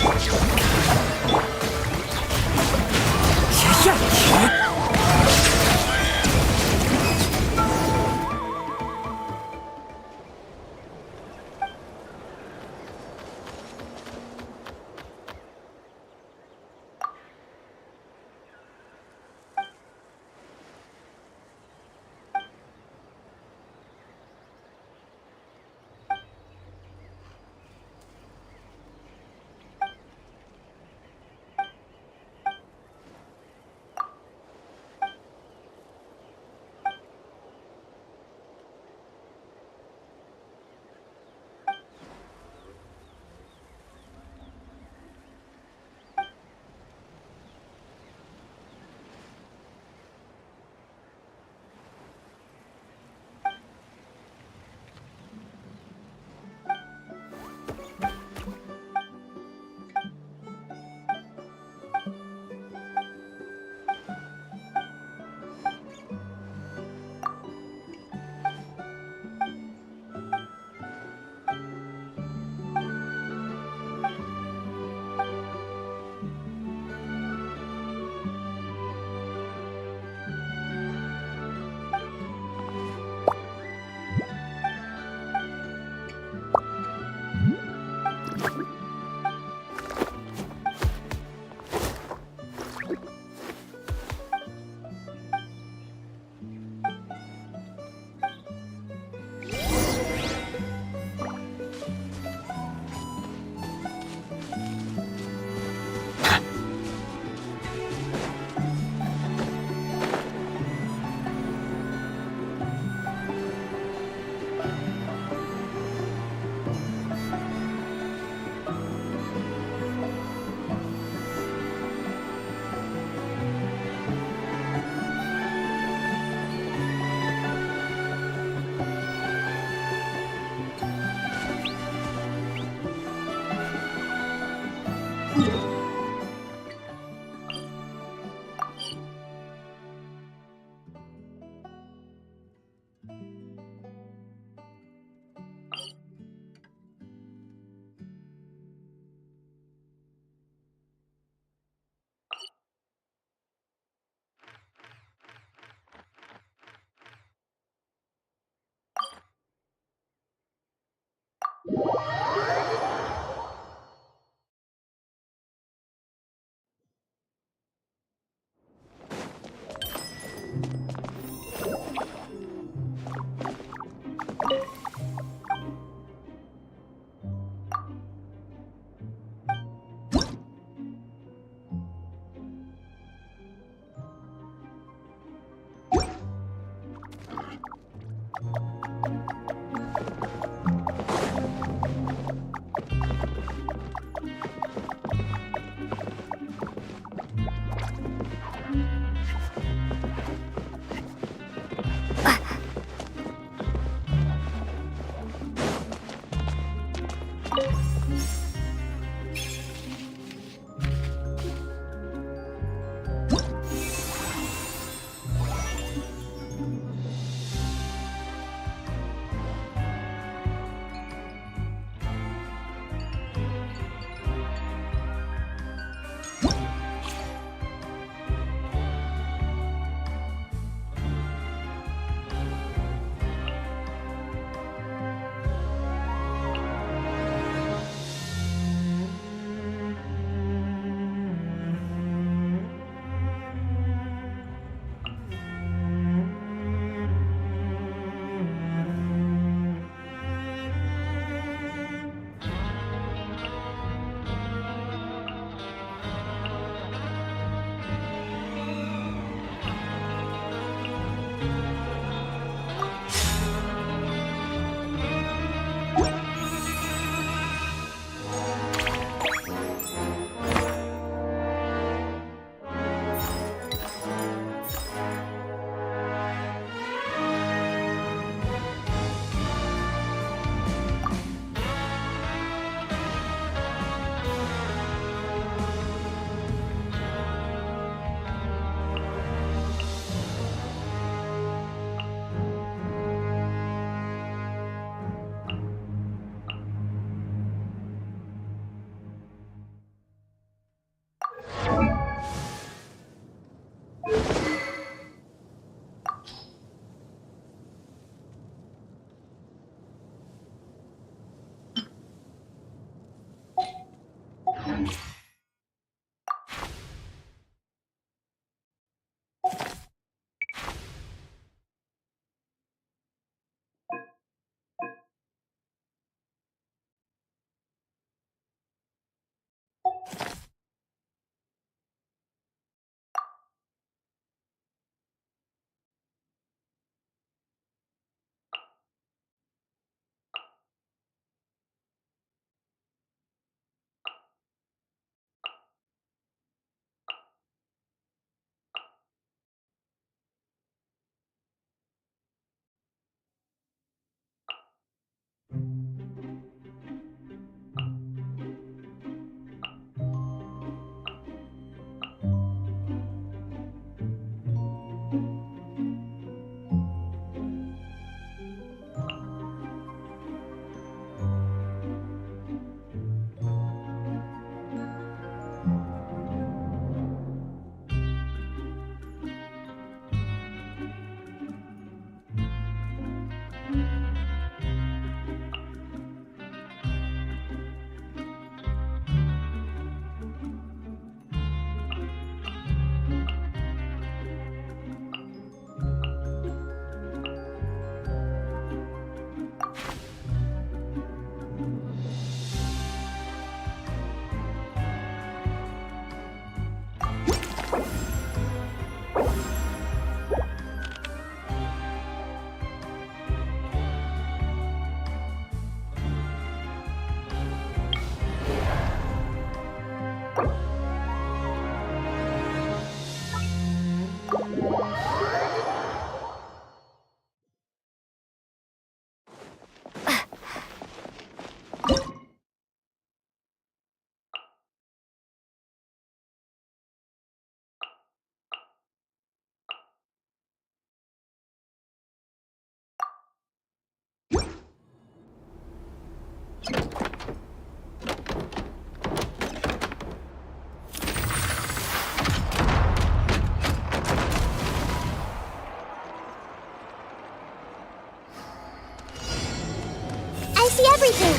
see everything!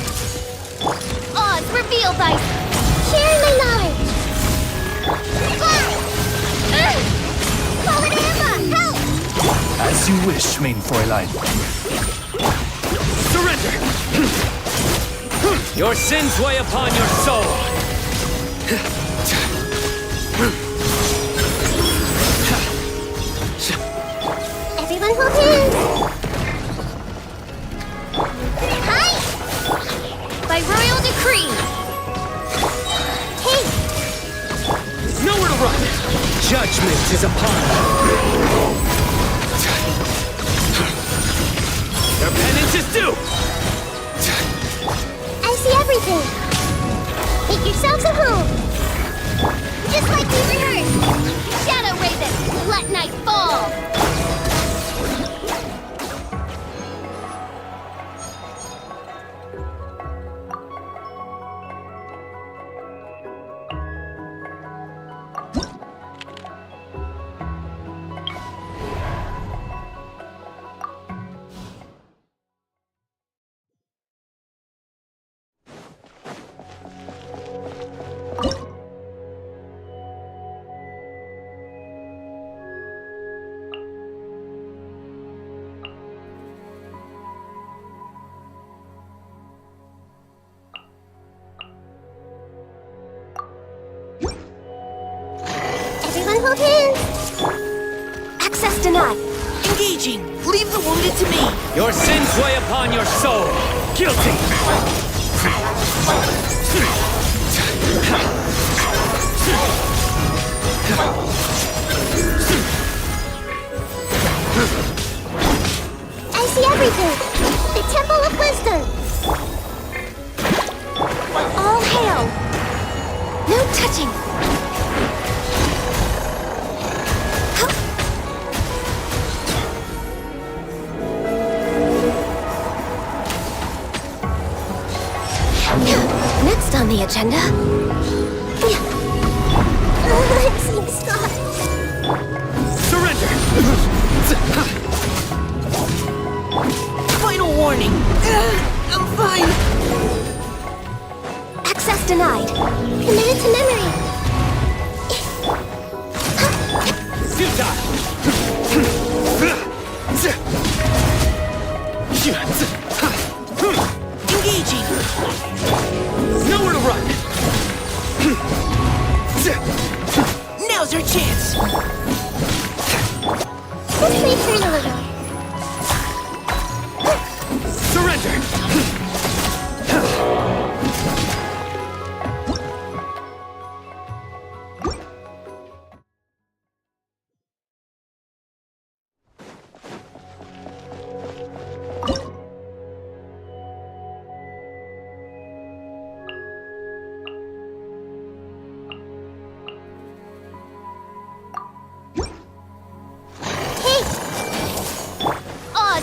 Odds revealed by sharing my knowledge! Call it Emma! Help! As you wish, main Fräulein. Surrender! Your sins weigh upon your soul! Everyone hold hands! Judgment is upon you. Your penance is due! I see everything. Make yourselves at home. Just like we rehearsed. Shadow Raven, let night fall. Everyone hold hands. Access denied. Engaging. Leave the wounded to me. Your sins weigh upon your soul. Guilty! I see everything. The Temple of Wisdom. All hail. No touching. Next on the agenda. I'm seeing stars. Surrender! Final warning. I'm fine. Access denied. Committed to memory. Engaging. Nowhere to run! Now's our chance. Let's play turn a little. Surrender!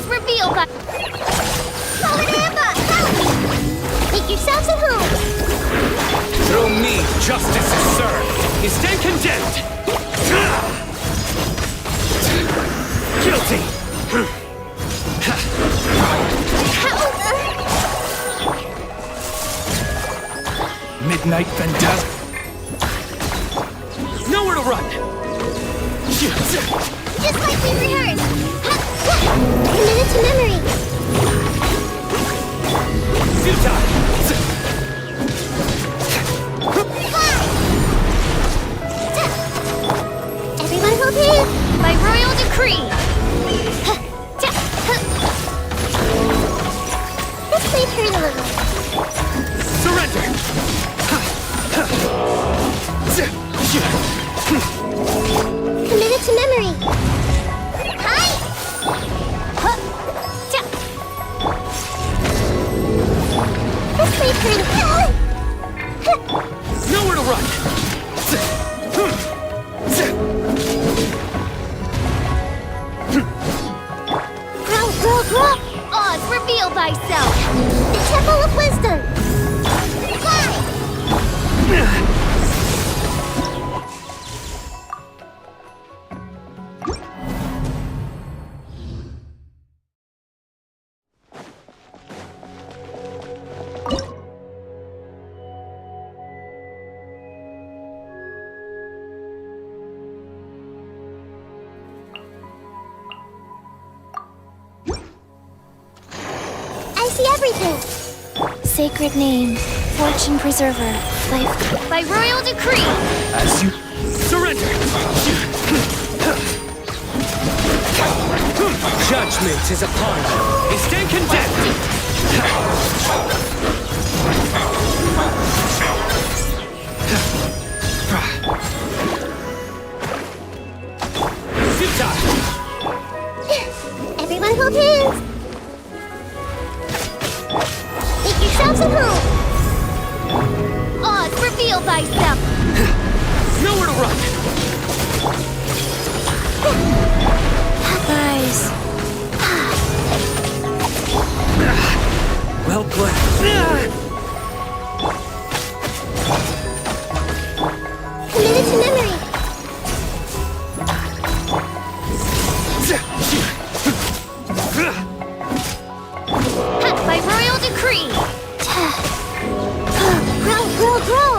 Revealed by... Call it Embark! Make yourselves at home! Through me, justice is served. You stand condemned! Guilty! Midnight Phantasm. Nowhere to run! Just like we rehearsed! Committed to memory! Futile! Everyone hold hands! By royal decree! Let's play turn a little. Surrender! Committed to memory! Hi! Let's play turn. Nowhere to run! Grow! Oz, reveal thyself! The Temple of Wisdom! Fly! I see everything! Sacred name, fortune preserver, life... By royal decree! As you... Surrender! Judgment is upon you. You stand condemned! shot! Everyone hold hands! Make yourselves at home! Oz, reveal thyself! Nowhere to run! Guys. Well played. Committed to memory! By royal decree! Grow, grow, grow!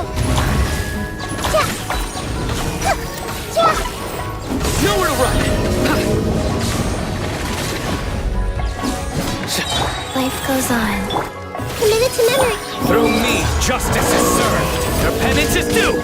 Nowhere to run! Life goes on. Committed to memory! Through me, justice is served. Their penance is due!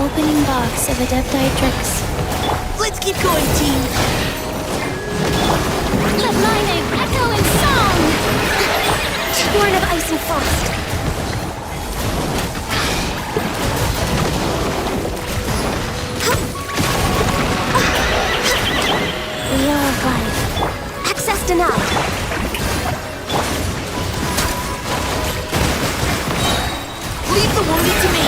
Opening box of Adepti tricks. Let's keep going, team. Let my name echo in song! Born of ice and frost. Wheel of life. Access denied. Leave the wounded to me.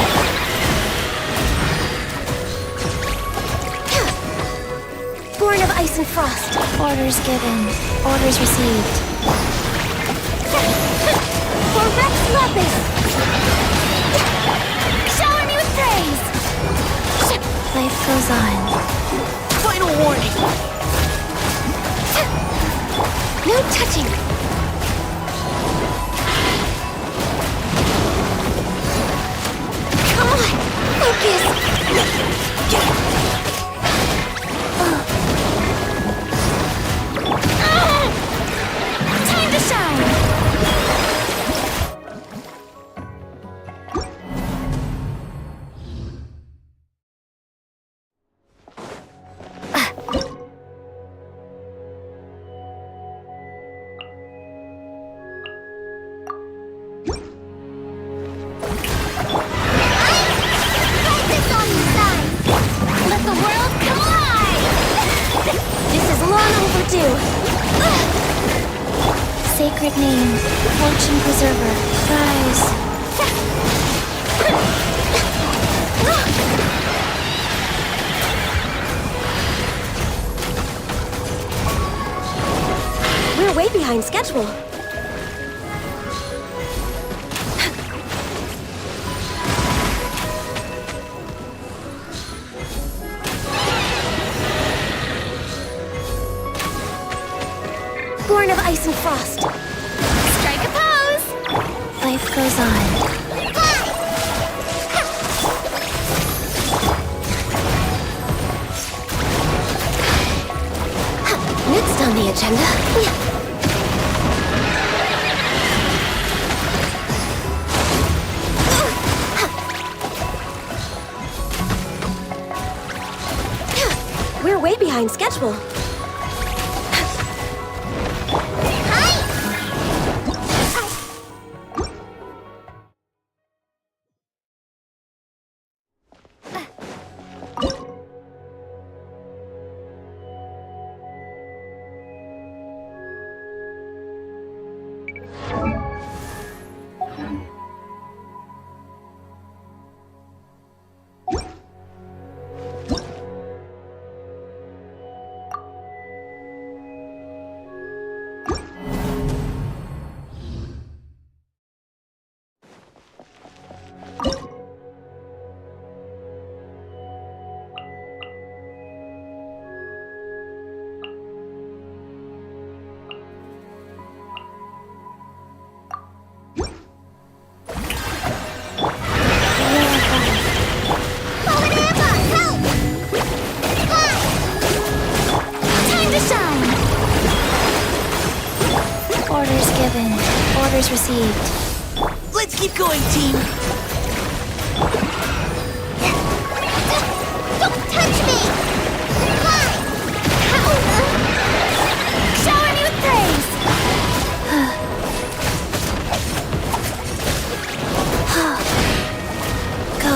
Born of ice and frost. Orders given. Orders received. For Rex Lepus! Shower me with praise! Life goes on. Final warning. No touching! Come on! Focus! Time to shine! Focus on the side! Let the world come alive! This is long overdue! Sacred name. Fortune preserver. Rise. We're way behind schedule. Born of ice and frost. Strike a pose! Life goes on. Next on the agenda. We're way behind schedule. received. Let's keep going, team. Don't touch me! Fly! Shower me with praise! Go.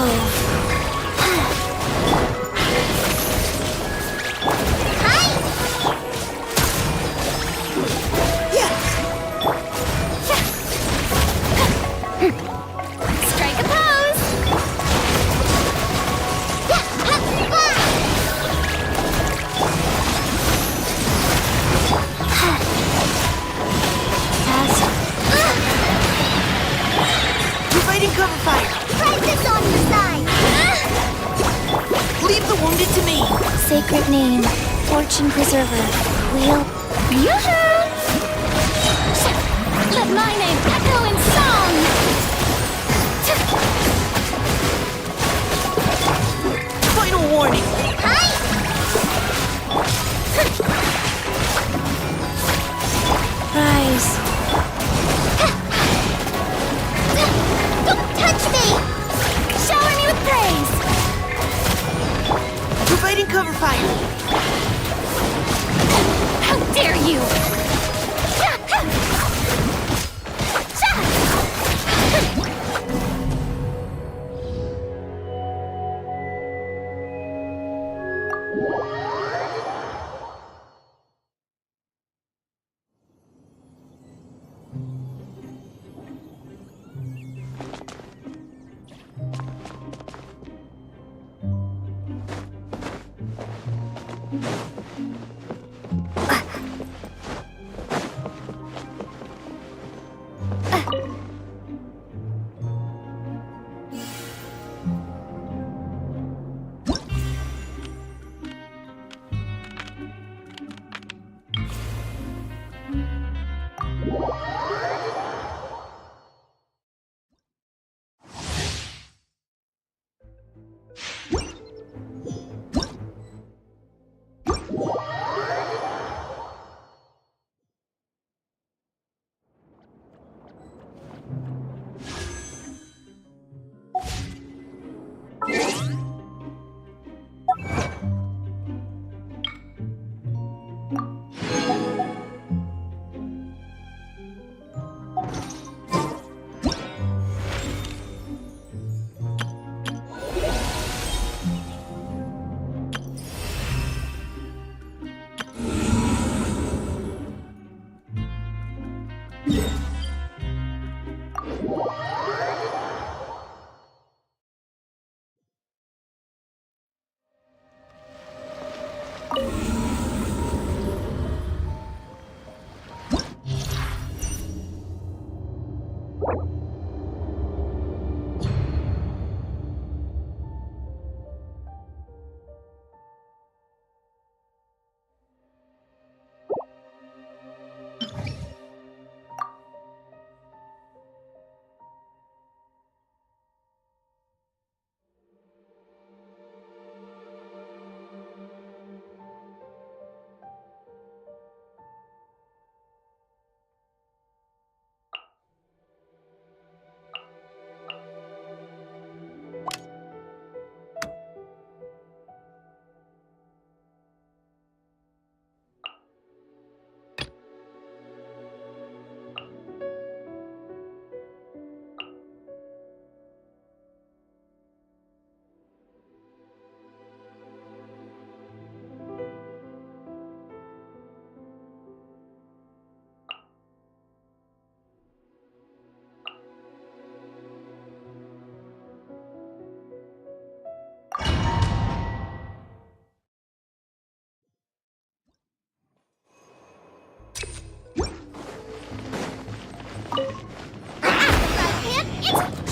Strike a pose! Providing cover fire. Right this on your side! Leave the wounded to me. Sacred name, fortune preserver, wheel. Yoo-hoo! Let my name echo in song! Final warning. Rise. Don't touch me! Shower me with praise! Providing cover fire. How dare you!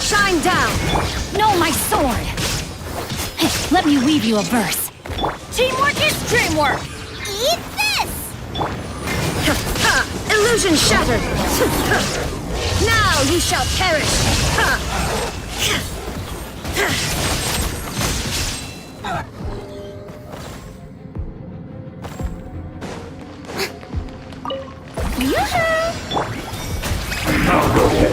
Shine down! Know my sword! Let me weave you a verse. Teamwork is dreamwork! Eat this! Illusion shattered! Now you shall perish! Yoo-hoo!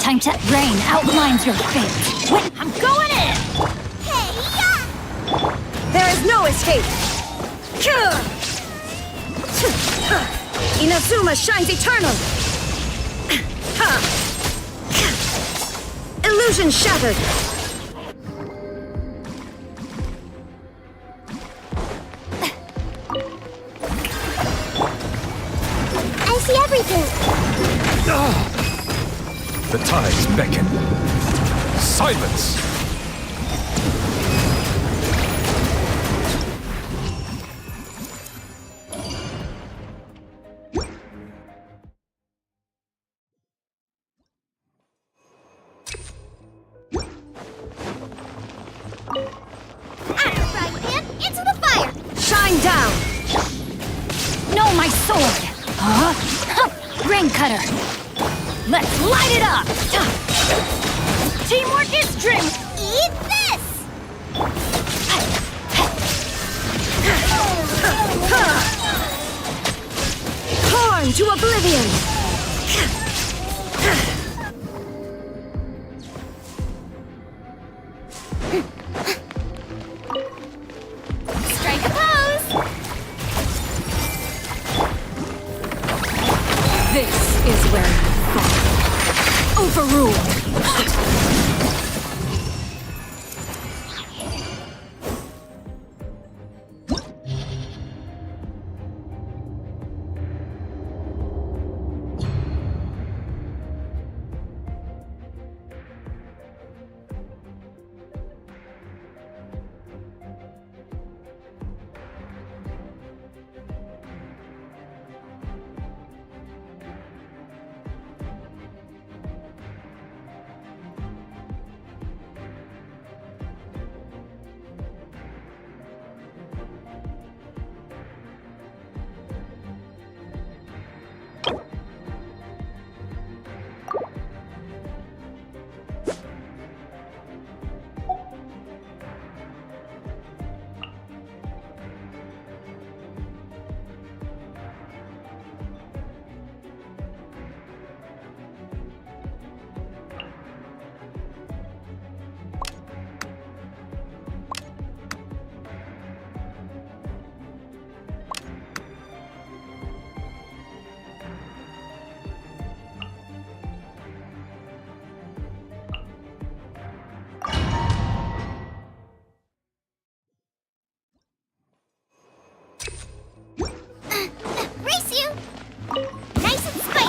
Time to rain outlines your fate. Wait, I'm going in! There is no escape! Inazuma shines eternal! Illusion shattered! I see everything! The tides beckon. Silence! Into the fire! Shine down! No, my sword! Huh? Rain cutter! Let's light it up! Teamwork is dream! Eat this! Torn to oblivion! Strike a pose! This is where you fall. Overruled.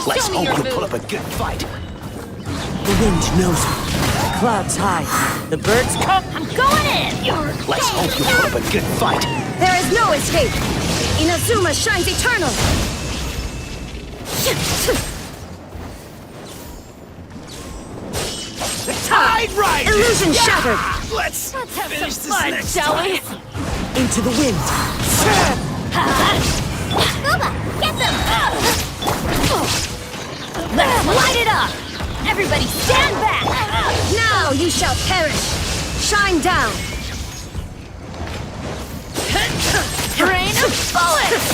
Let's hope you pull up a good fight. The wind knows me. Clouds high. The birds come. I'm going in! Let's hope you pull up a good fight. There is no escape! Inazuma shines eternal! The tide rises! Illusion shattered! Let's have finish some this fun, next shall time. we? Into the wind. Booba, get them! Let's light it up! Everybody stand back! Now you shall perish! Shine down! Rain of bullets!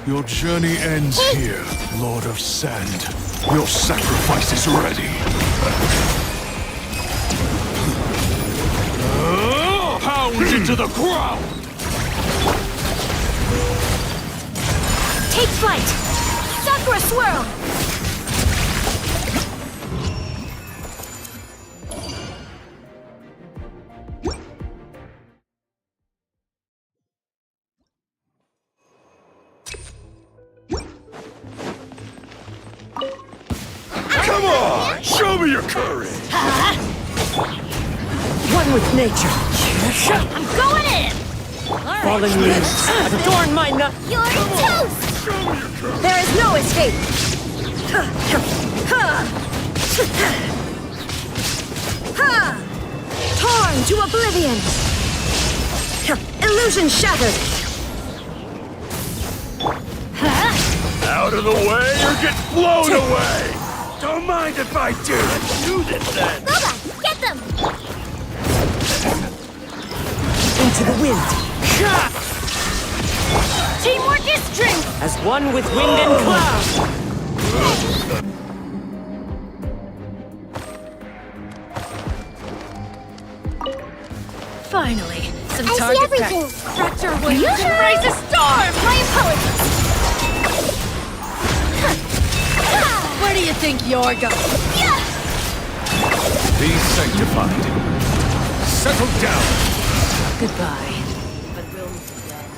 Your journey ends here, Lord of Sand. Your sacrifice is ready. Pound into the ground! Take flight! Sakura swirl! Come on! Show me your courage! One with nature. I'm going in! Fallen leaves adorn my nut. You're toast! There is no escape! Torn to oblivion! Illusion shattered! Out of the way or get blown away! Don't mind if I do. Let's do this then! Booba, get them! Into the wind. Teamwork is strength! As one with wind and cloud. Finally, some I see target everything. practice. Fracture wings and raise a storm! My apologies. Where do you think you're going? Be sanctified. Settle down. Goodbye. But we'll meet again.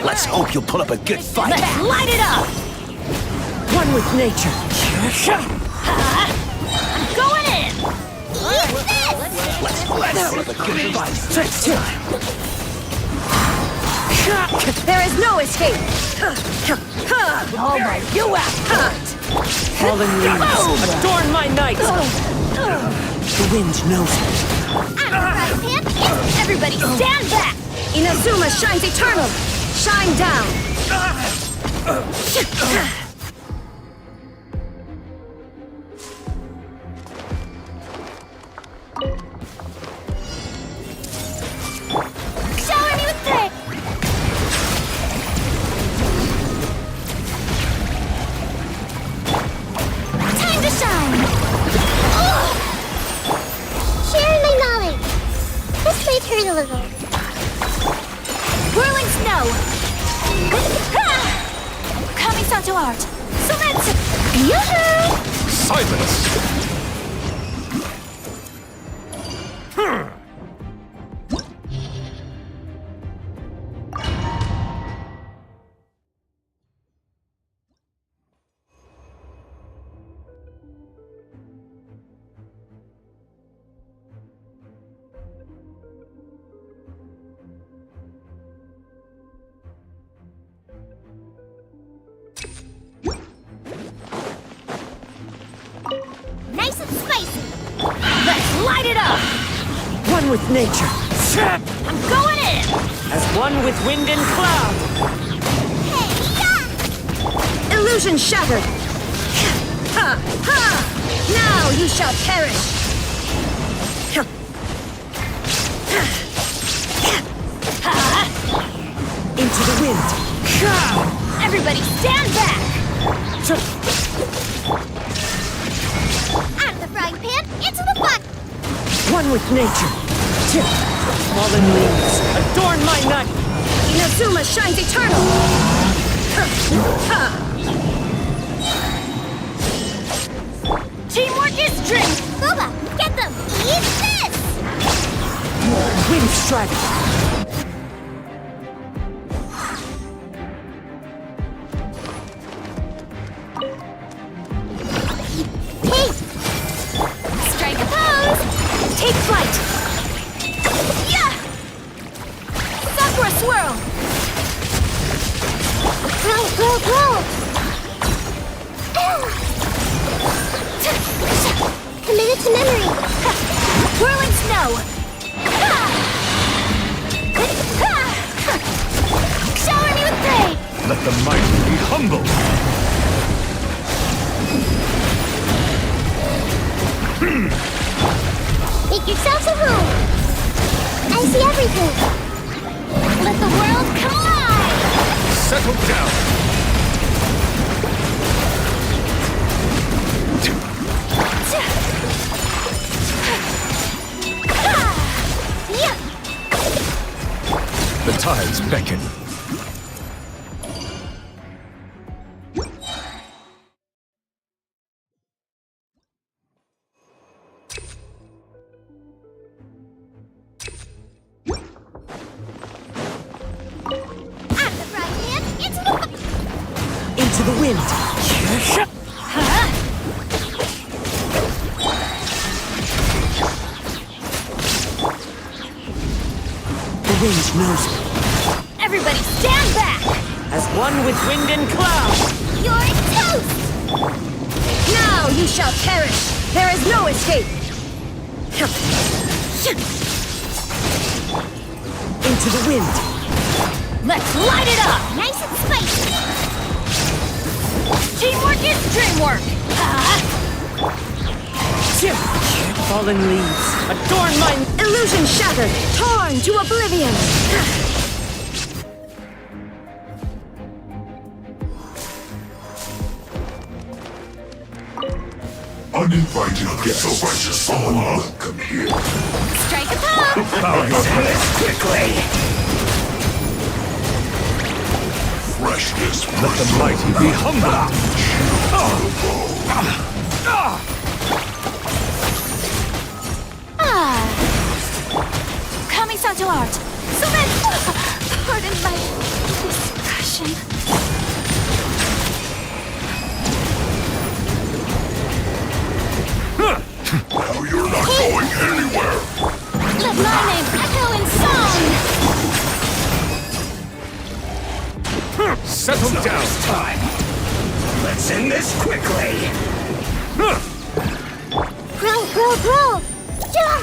Let's hope you'll pull up a good fight. Let's light it up! One with nature. I'm going in! Let's pull up a good fight. There is no escape! All right, you out! Fallen leaves, adorn my night! The wind knows it. Everybody stand back! Inazuma shines eternal! Shine down! Shower me with praise. Time to shine. Sharing my knowledge. This might hurt a little. Whirling snow! Kamisato art! Sumetsu! Yoo-hoo! Silence. Nice and spicy. Let's light it up! One with nature. I'm going in! As one with wind and cloud. Illusion shattered! Ha! Ha! Now you shall perish! Into the wind. Everybody stand back! Out of the frying pan, into the pot. One with nature. Fallen leaves, adorn my night. Inazuma shines eternal! Teamwork is strength! Boba, get them. Eat this. Wind strike. Strike a pose. Take flight! Yeah. Sakura swirl! Roll. Committed to memory. Whirling snow! Shower me with praise. Let the mighty be humble. Make yourselves at home. I see everything. Let the world collide. Settle down. Yeah. The tides beckon. Into the wind. The wind knows it. Everybody stand back! As one with wind and cloud. You're toast. Now you shall perish! There is no escape! Into the wind. Let's light it up! Nice and spicy. Teamwork is dreamwork! Fallen leaves. Adorn my... Illusion shattered, torn to oblivion. Uninvited guests are welcome here. Strike a pose. Quickly. Freshness. Let the mighty be humbled. Kami-san to art. So then, pardon my discussion. Now you're not going anywhere. Let my name echo in song. Settle down. Time. Let's end this quickly. Grow. Yeah.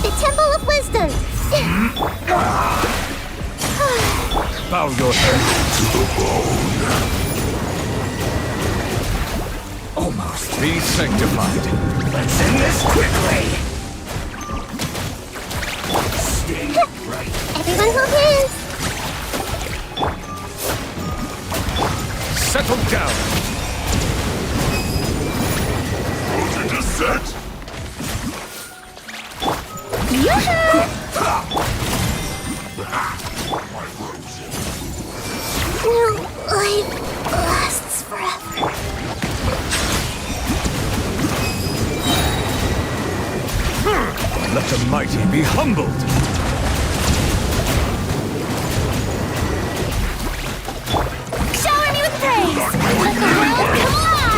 The Temple of Wisdom. Bow your head. To the bone. Almost. Be sanctified. Let's end this quickly. Stay right. Everyone hold hands. Settle down. Rosy descent. Yoo-hoo! No life lasts forever. Let the mighty be humbled. Shower me with praise. Let the world come alive.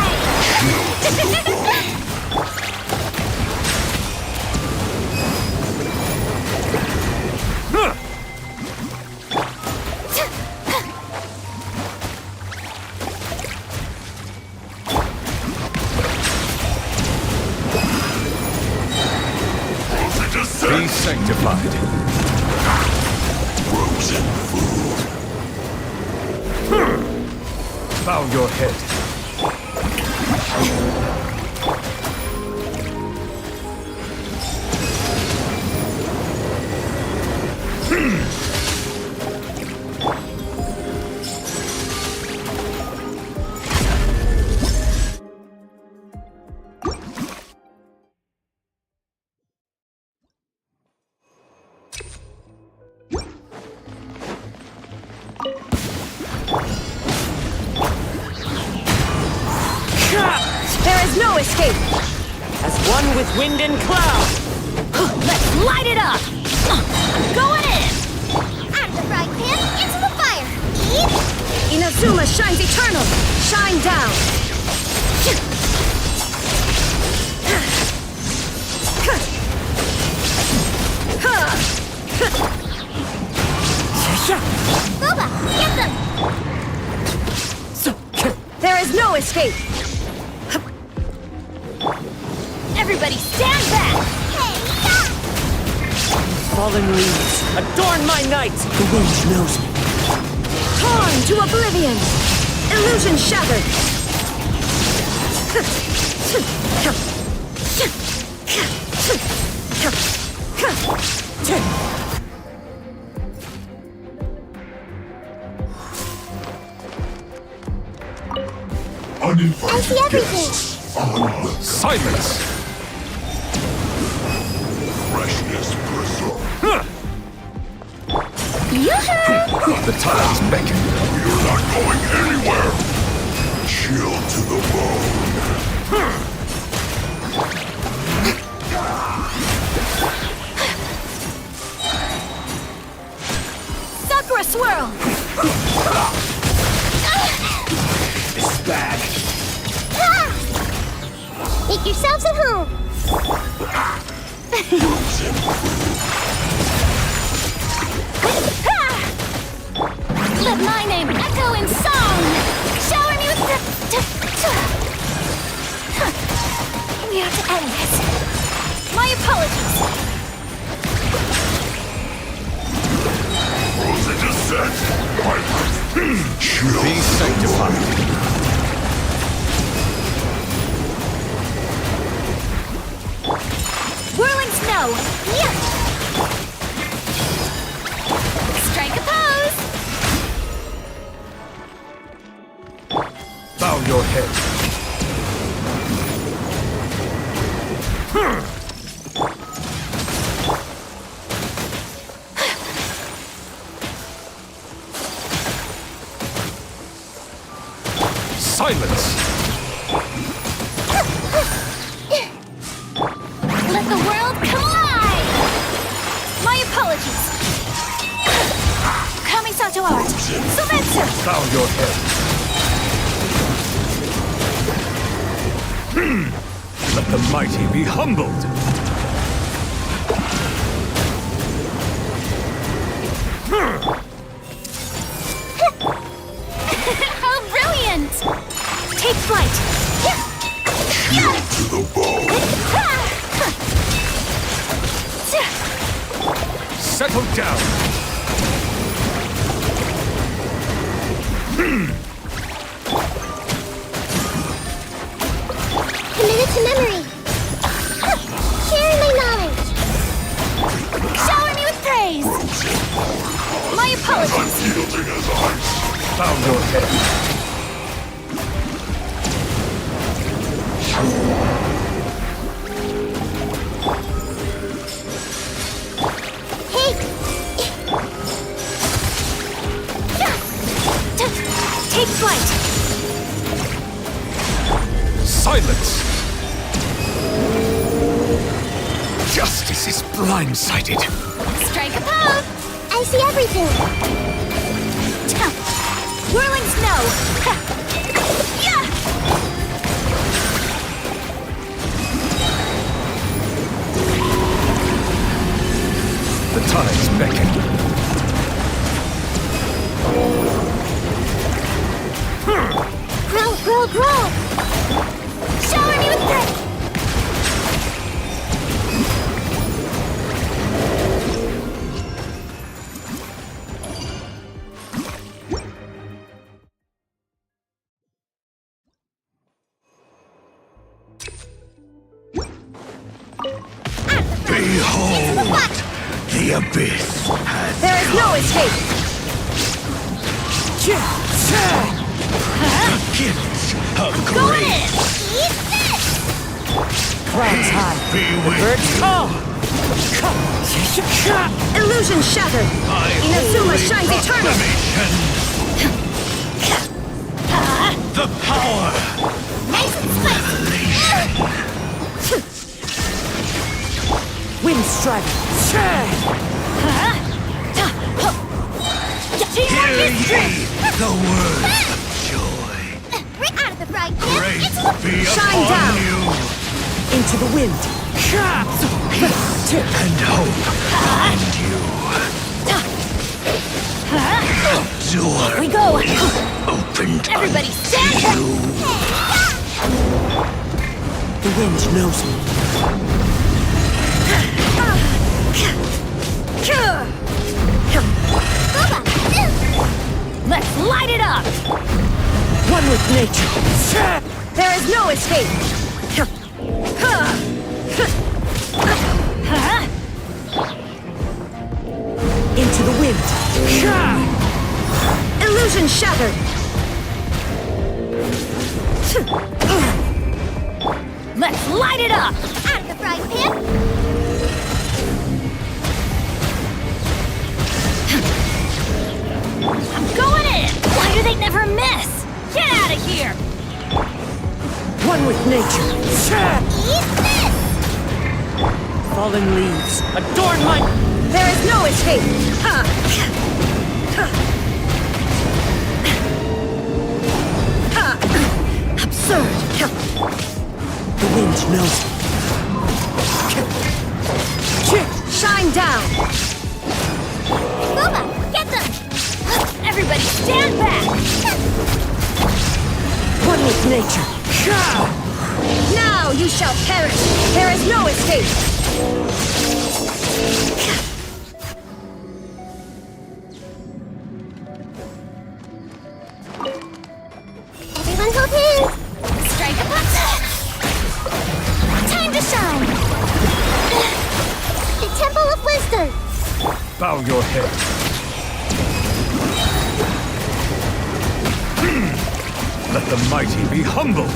Be sanctified. Frozen food. Bow your head. There is no escape. As one with wind and cloud. Let's light it up. I'm going in. Out of the frying pan, into the fire. Eat. Inazuma shines eternal. Shine down. Boba, get them. There is no escape. Everybody stand back. Hey, yeah. Fallen leaves. Adorn my night. The wind knows me. Torn to oblivion. Illusion shattered. Uninvited I see everything. guests are welcome. Silence. Freshness preserved. Yoo-hoo! The tides beckon. You're not going anywhere. Chill to the bone. Sakura swirl. It's bad. Make yourselves at home. Let my name echo in song. Shower me with we have to end this. My apologies. Frozen Be sanctified. Whirling snow! Yeah! Strike a pose! Bow your head. Silence! Let the world come alive! My apologies! Kamisato art! Sumetsu! Bow your head. Let the mighty be humbled! How brilliant! Take flight! To the bone. Settle down! Committed to memory. Sharing my knowledge. Shower me with praise! My apologies! Bow your head. Hey! Take flight! Silence! Justice is blindsided. Strike a pose! I see everything. Whirling snow! Yeah! The tides beckon. Grow, grow, grow! Shower me with praise! Behold! The abyss has There is no escape! the gift of Going in! grace. Eat this! Clouds high. Be with Birds you. call! Illusion shattered! Inazuma shines eternal! The power. Nice and spicy! Wind strike! Hear ye the word of joy. Right out of the frying pan. Grace Into the... be Shine upon down. you. Into the wind! And hope find you. Door We go! opened Everybody stand unto you. The wind knows me. Let's light it up! One with nature. There is no escape. Into the wind. Illusion shattered. Let's light it up! Out of the frying pan. I'm going in! Why do they never miss? Get out of here! One with nature. Eat this! Fallen leaves. Adorn my... There is no escape. Absurd. The wind knows me. Shine down. Boba, get them! Everybody stand back! One with nature. Now you shall perish. There is no escape. Bow your head. Let the mighty be humbled.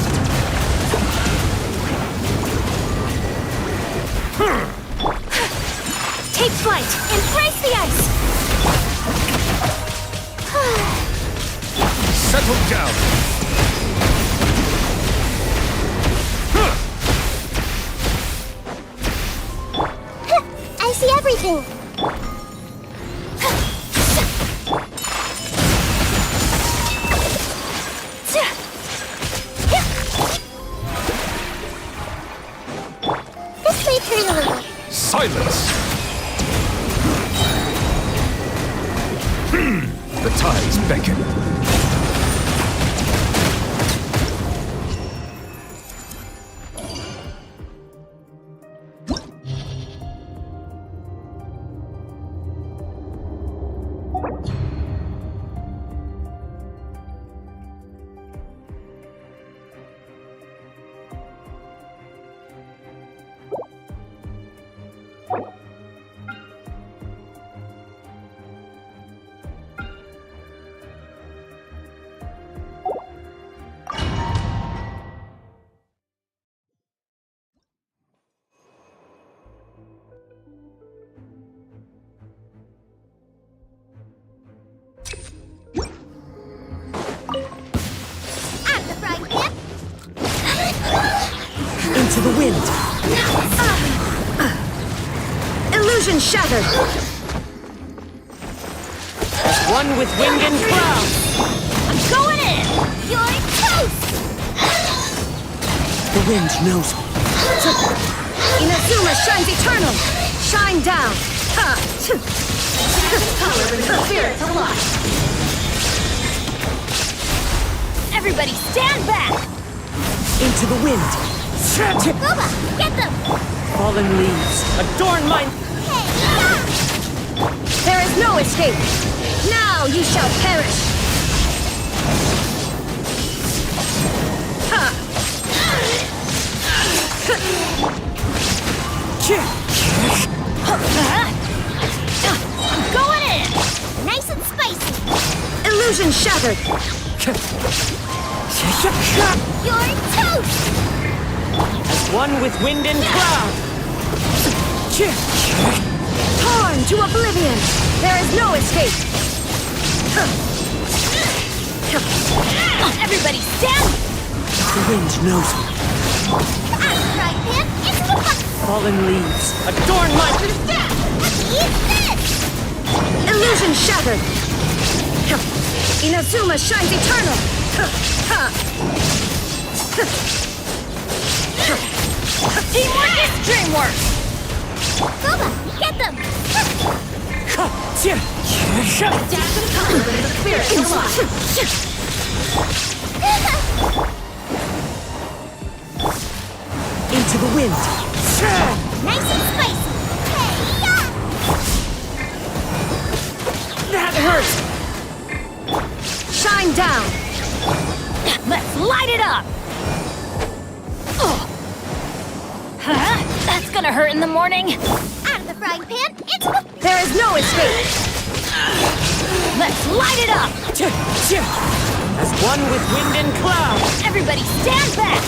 Take flight! Embrace the ice! Settle down. I see everything. This may turn a little. Silence! The tides beckon. Into the wind. Illusion shattered! One with wind and cloud. I'm going in! You're toast! The wind knows me. Inazuma shines eternal! Shine down! Ha! Spirit alive! Everybody stand back! Into the wind. Boba, get them! Fallen leaves. Adorn my... There is no escape! Now you shall perish! Ha! I'm going in! Nice and spicy! Illusion shattered! You're toast! One with wind and cloud. Torn to oblivion! There is no escape! Everybody stand! The wind knows me. Right hand into the bucket! Fallen leaves. Adorn my... Eat this! Illusion shattered! Inazuma shines eternal! Teamwork is dreamwork! Boba, get them! Into the wind. Nice and spicy! Hey-ya! That hurts! Shine down! Let's light it up! Huh? That's gonna hurt in the morning! Out of the frying pan, into the... There is no escape! Let's light it up! As one with wind and cloud. Everybody stand back!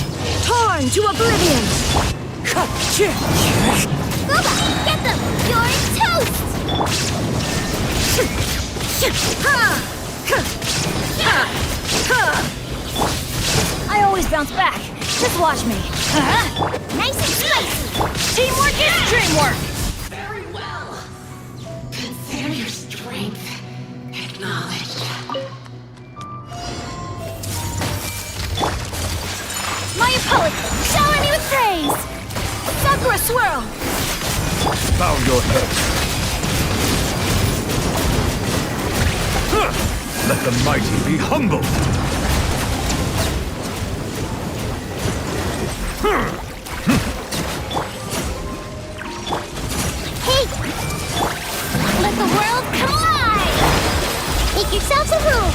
Torn to oblivion! Boba, get them! You're toast! I always bounce back. Just watch me. Nice and spicy! Teamwork is dreamwork! Very well. Consider your strength acknowledged. My opponent, shower me with praise! Sakura swirl! Bow your head. Let the mighty be humbled. Hey! Let the world come alive! Make yourselves a room!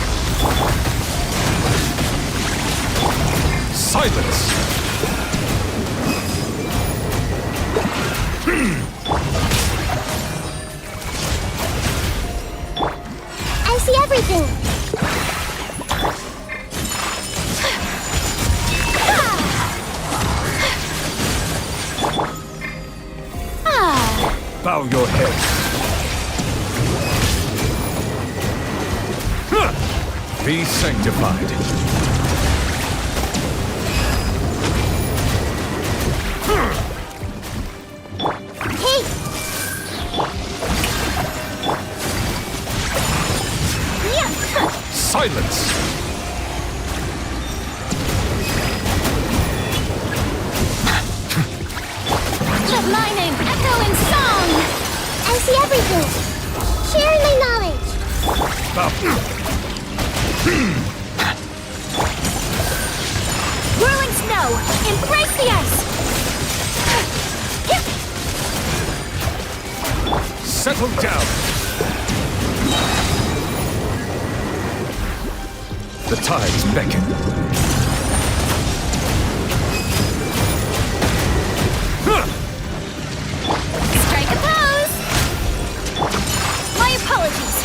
Silence! everything! Bow your head. Be sanctified. Hey! Silence! Let my name echo in song! I see everything! Sharing my knowledge! Whirling snow! Embrace the ice! Settle down! The tides beckon. Strike a pose! My apologies!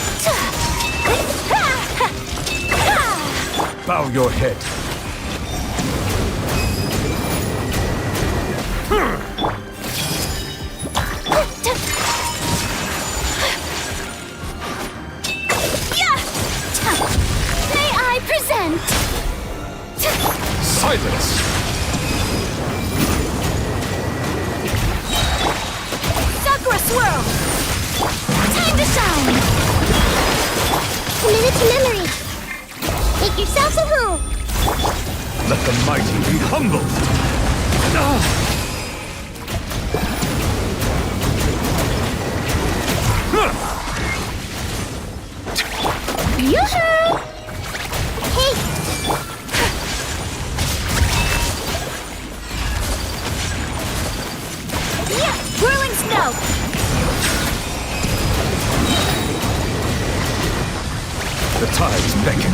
Bow your head. May I present? Silence! Sakura swirl! Time to shine! Commit it to memory! Make yourselves at home! Let the mighty be humbled! Yoo-hoo! Hey! Whirling snow! The tides beckon.